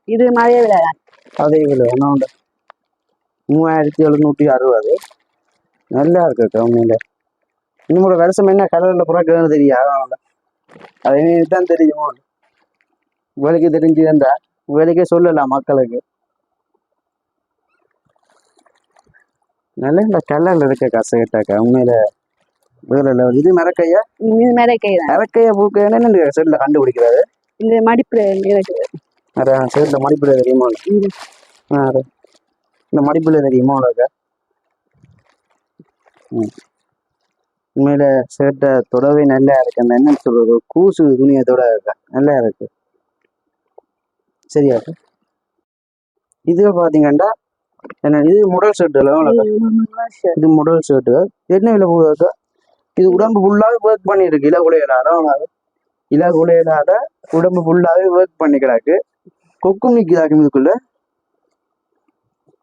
இது மாதிரியே விலை தான். அதே விலை என்ன 3760. நல்லா இருக்கு உண்மையில. இன்னொரு வருஷம் என்ன கலர்ல புறாக்குன்னு தெரியாது. அதே தான் தெரியும். வேலைக்கு தெரிஞ்சுருந்தா வேலைக்கே சொல்லலாம் மக்களுக்கு. நல்ல இந்த கலர்ல இருக்க காசு கேட்டாக்கா உண்மையில வேற லெவல். இது மரக்கையா? மரக்கையா பூக்க என்ன செட்ல கண்டுபிடிக்கிறாரு? இந்த மடிப்புல அதான் செட்ல மடிப்புல தெரியுமா? இந்த மடிப்புல தெரியுமா உனக்கு? உண்மையில ஷர்ட்டை தொடவே நல்லா இருக்கு. அந்த என்னன்னு சொல்றது கூசு துணியத்தோட இருக்கா நல்லா இருக்கு. சரியா? இது பாத்தீங்கன்னா என்ன, இது முடல் ஷர்ட். இது முடல் ஷர்ட்டு. என்ன விலை போகுது? இது உடம்பு ஃபுல்லாவே ஒர்க் பண்ணிருக்கு. இலகுலையிலாத உடம்பு ஃபுல்லாவே ஒர்க் பண்ணிக்கிறாக்கு. கொக்கும் நிக்குதாக்கு இதுக்குள்ள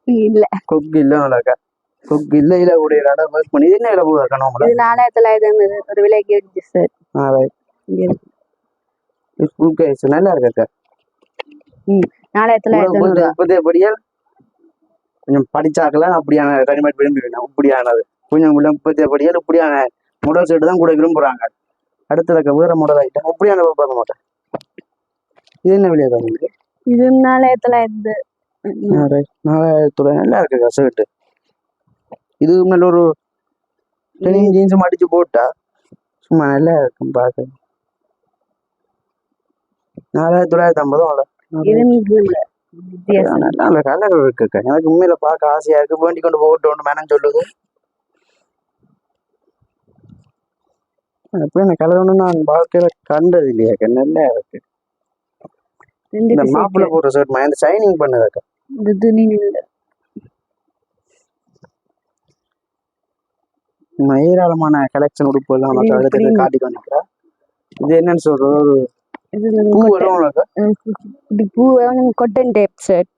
இல்ல கொக்கு இல்ல நல்லாக்கா. கொக்கு இல்ல இலகுலையிலாத ஒர்க் பண்ணி. இது என்ன விலை போகுது? நம்மள 4900 ஒரு விலைக்கு எடுத்து சார். நல்லா இருக்காக்கா. 4900 இப்போதையபடியால் கொஞ்சம் படிச்சாக்கலாம் அப்படியான ரெடிமேட் விரும்பி வேணும். இப்படியானது கொஞ்சம் இப்போதையபடியால் இப்படியான முதல் ஷர்ட் தான் கூட விரும்புறாங்க. அடுத்த வேற முதல் ஐட்டம் இப்படியான பார்க்க மாட்டேன். இது என்ன விலையா உங்களுக்கு? இது 4900. நல்லா இருக்குக்கா ஷர்ட். இது நல்ல ஒரு டெனிம் ஜீன்ஸ் அடிச்சு போட்டா சும்மா நல்லா இருக்கும் பார்க்க. 4950. நல்ல கலர் இருக்குக்கா. எனக்கு உண்மையில பார்க்க ஆசையா இருக்கு. வேண்டி கொண்டு போகட்டும் மேனம் சொல்லுது. அப்ப இந்த கலர் ஒண்ணு நான் வாழ்க்கையில கண்டது இல்லையாக்கா. நல்லா இருக்கு. இந்த மாப்பிள்ள போட்ட ஷர்ட் இந்த ஷைனிங் பண்ணதாக்கா. ஏராளமான கலெக்ஷன் உடுப்பு எல்லாம் நமக்கு அடுத்து காட்டி கொண்டிருக்கிறா. இது என்னன்னு சொல்றது ஒரு பூ வரும். Cotton type shirt.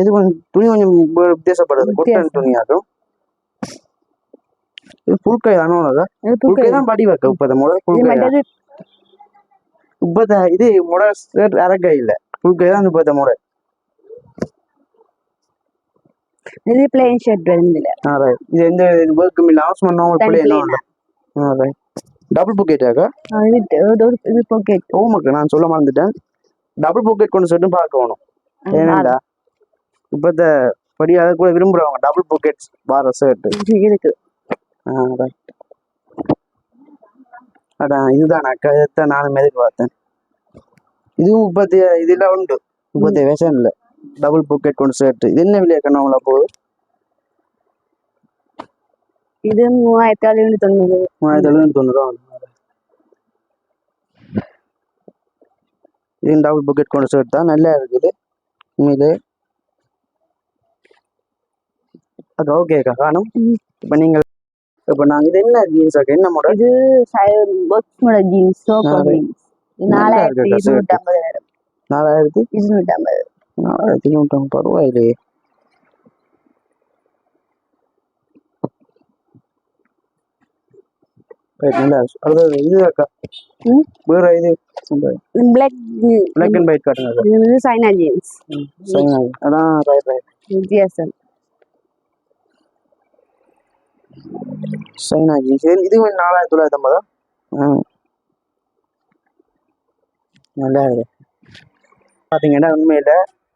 இது கொஞ்சம் துணி கொஞ்சம் வித்தியாசப்படுது. காட்டன் துணியாகும். இது புல் கை தானே இது புல் கை புல்கை. தான் படி வைக்க இப்ப முறை புல் இது கை மற்றது இப்ப இது முறை அரக்கை இல்ல புல் கை தான் இப்ப முறை இது பிளேன் ஷர்ட் வருதுல. இது எந்த ஒர்க்கும் இல்ல அவசரம் பண்ண தனி பிள்ளை plain என்ன டபுள் புக்கெட்டாக்கா இது பாக்கெட். ஓமக்கு நான் சொல்ல மறந்துட்டேன் டபுள் புக்கெட் கொண்டு சொல்லிட்டு பார்க்கணும் ஏனண்டா இப்ப படி அதை கூட விரும்புறவங்க டபுள் புக்கெட்ஸ் பார ஷர்ட் இருக்கு. அதான் இதுதான் அக்கா நானும் எதிர்பார்த்தேன் இதுவும் இதெல்லாம் உண்டு விஷன்ல டபுள் புக்கெட் கொண்டு ஷர்ட் இது என்ன விலையா கண்ணவங்களா போகுது இது 3790. 3790 இது டபுள் புக்கெட் கொண்டு ஷர்ட் தான் நல்லா இருக்குது உண்மையிலே அது ஓகேக்கா காணும் இப்ப நீங்கள் இப்ப நாங்க இது என்ன ஜீன்ஸ் என்ன மாடல் இது box model jeans choco jeans. நல்லா இருக்கு shirt. 4250. 4250 250. 4250 பரவாயில்லையே நல்லா அதாவது இது அக்கா வேற இது பிளாக் பிளாக் அண்ட் ஒயிட் காட்டுங்க இது சைனா ஜீன்ஸ். அதான் ரைட் வித்தியாசம். சைனா ஜீன்ஸ் இது 4950 நல்லா இருக்கு பாத்தீங்கன்னா உண்மையில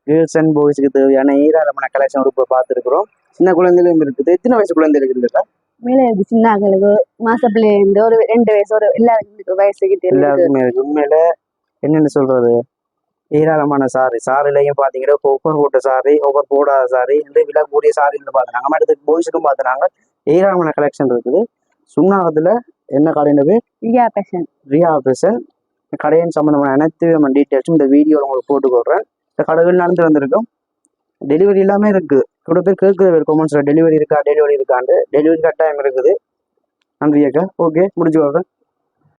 கேர்ள்ஸ் அண்ட் பாய்ஸுக்கு தேவையான ஏராளமான கலெக்ஷன் இப்போ பார்த்துருக்குறோம் சின்ன குழந்தைகளும் இருக்குது எத்தனை வயசு குழந்தைகளுக்கு இருக்குல்ல மேலே இருக்கு சின்ன ஆக்களுக்கு மாசப்பிள்ளை இருந்து ஒரு 2 வயசு ஒரு எல்லாருக்கும் வயசுக்கு எல்லாருக்குமே இருக்கு உண்மையில என்னன்னு சொல்றது ஏராளமான சாரிலையும் பாத்தீங்கன்னா ஒவ்வொரு போட்ட சாரி ஒவ்வொரு போடாத சாரி இந்த விலை கூடிய சாரின்னு பார்த்துனாங்க நம்ம இடத்துக்கு பாய்ஸுக்கும் பார்த்துனாங்க ஏராளமான கலெக்ஷன் இருக்குது சுண்ணாகத்துல என்ன கடையில போய் ரியா பேஷன் கடையின் சம்பந்தமான அனைத்து டீட்டெயில்ஸும் இந்த வீடியோவில் உங்களுக்கு போட்டுக்கொள்றேன் இந்த கடைகள் நடந்து வந்திருக்கும் டெலிவரி எல்லாமே இருக்கு இவ்வளோ பேர் கேட்குற கொமெண்ட்ஸ்ல டெலிவரி இருக்காண்டு டெலிவரி கட்டாயம் இருக்குது நன்றி அக்கா ஓகே முடிச்சு கொள்றேன்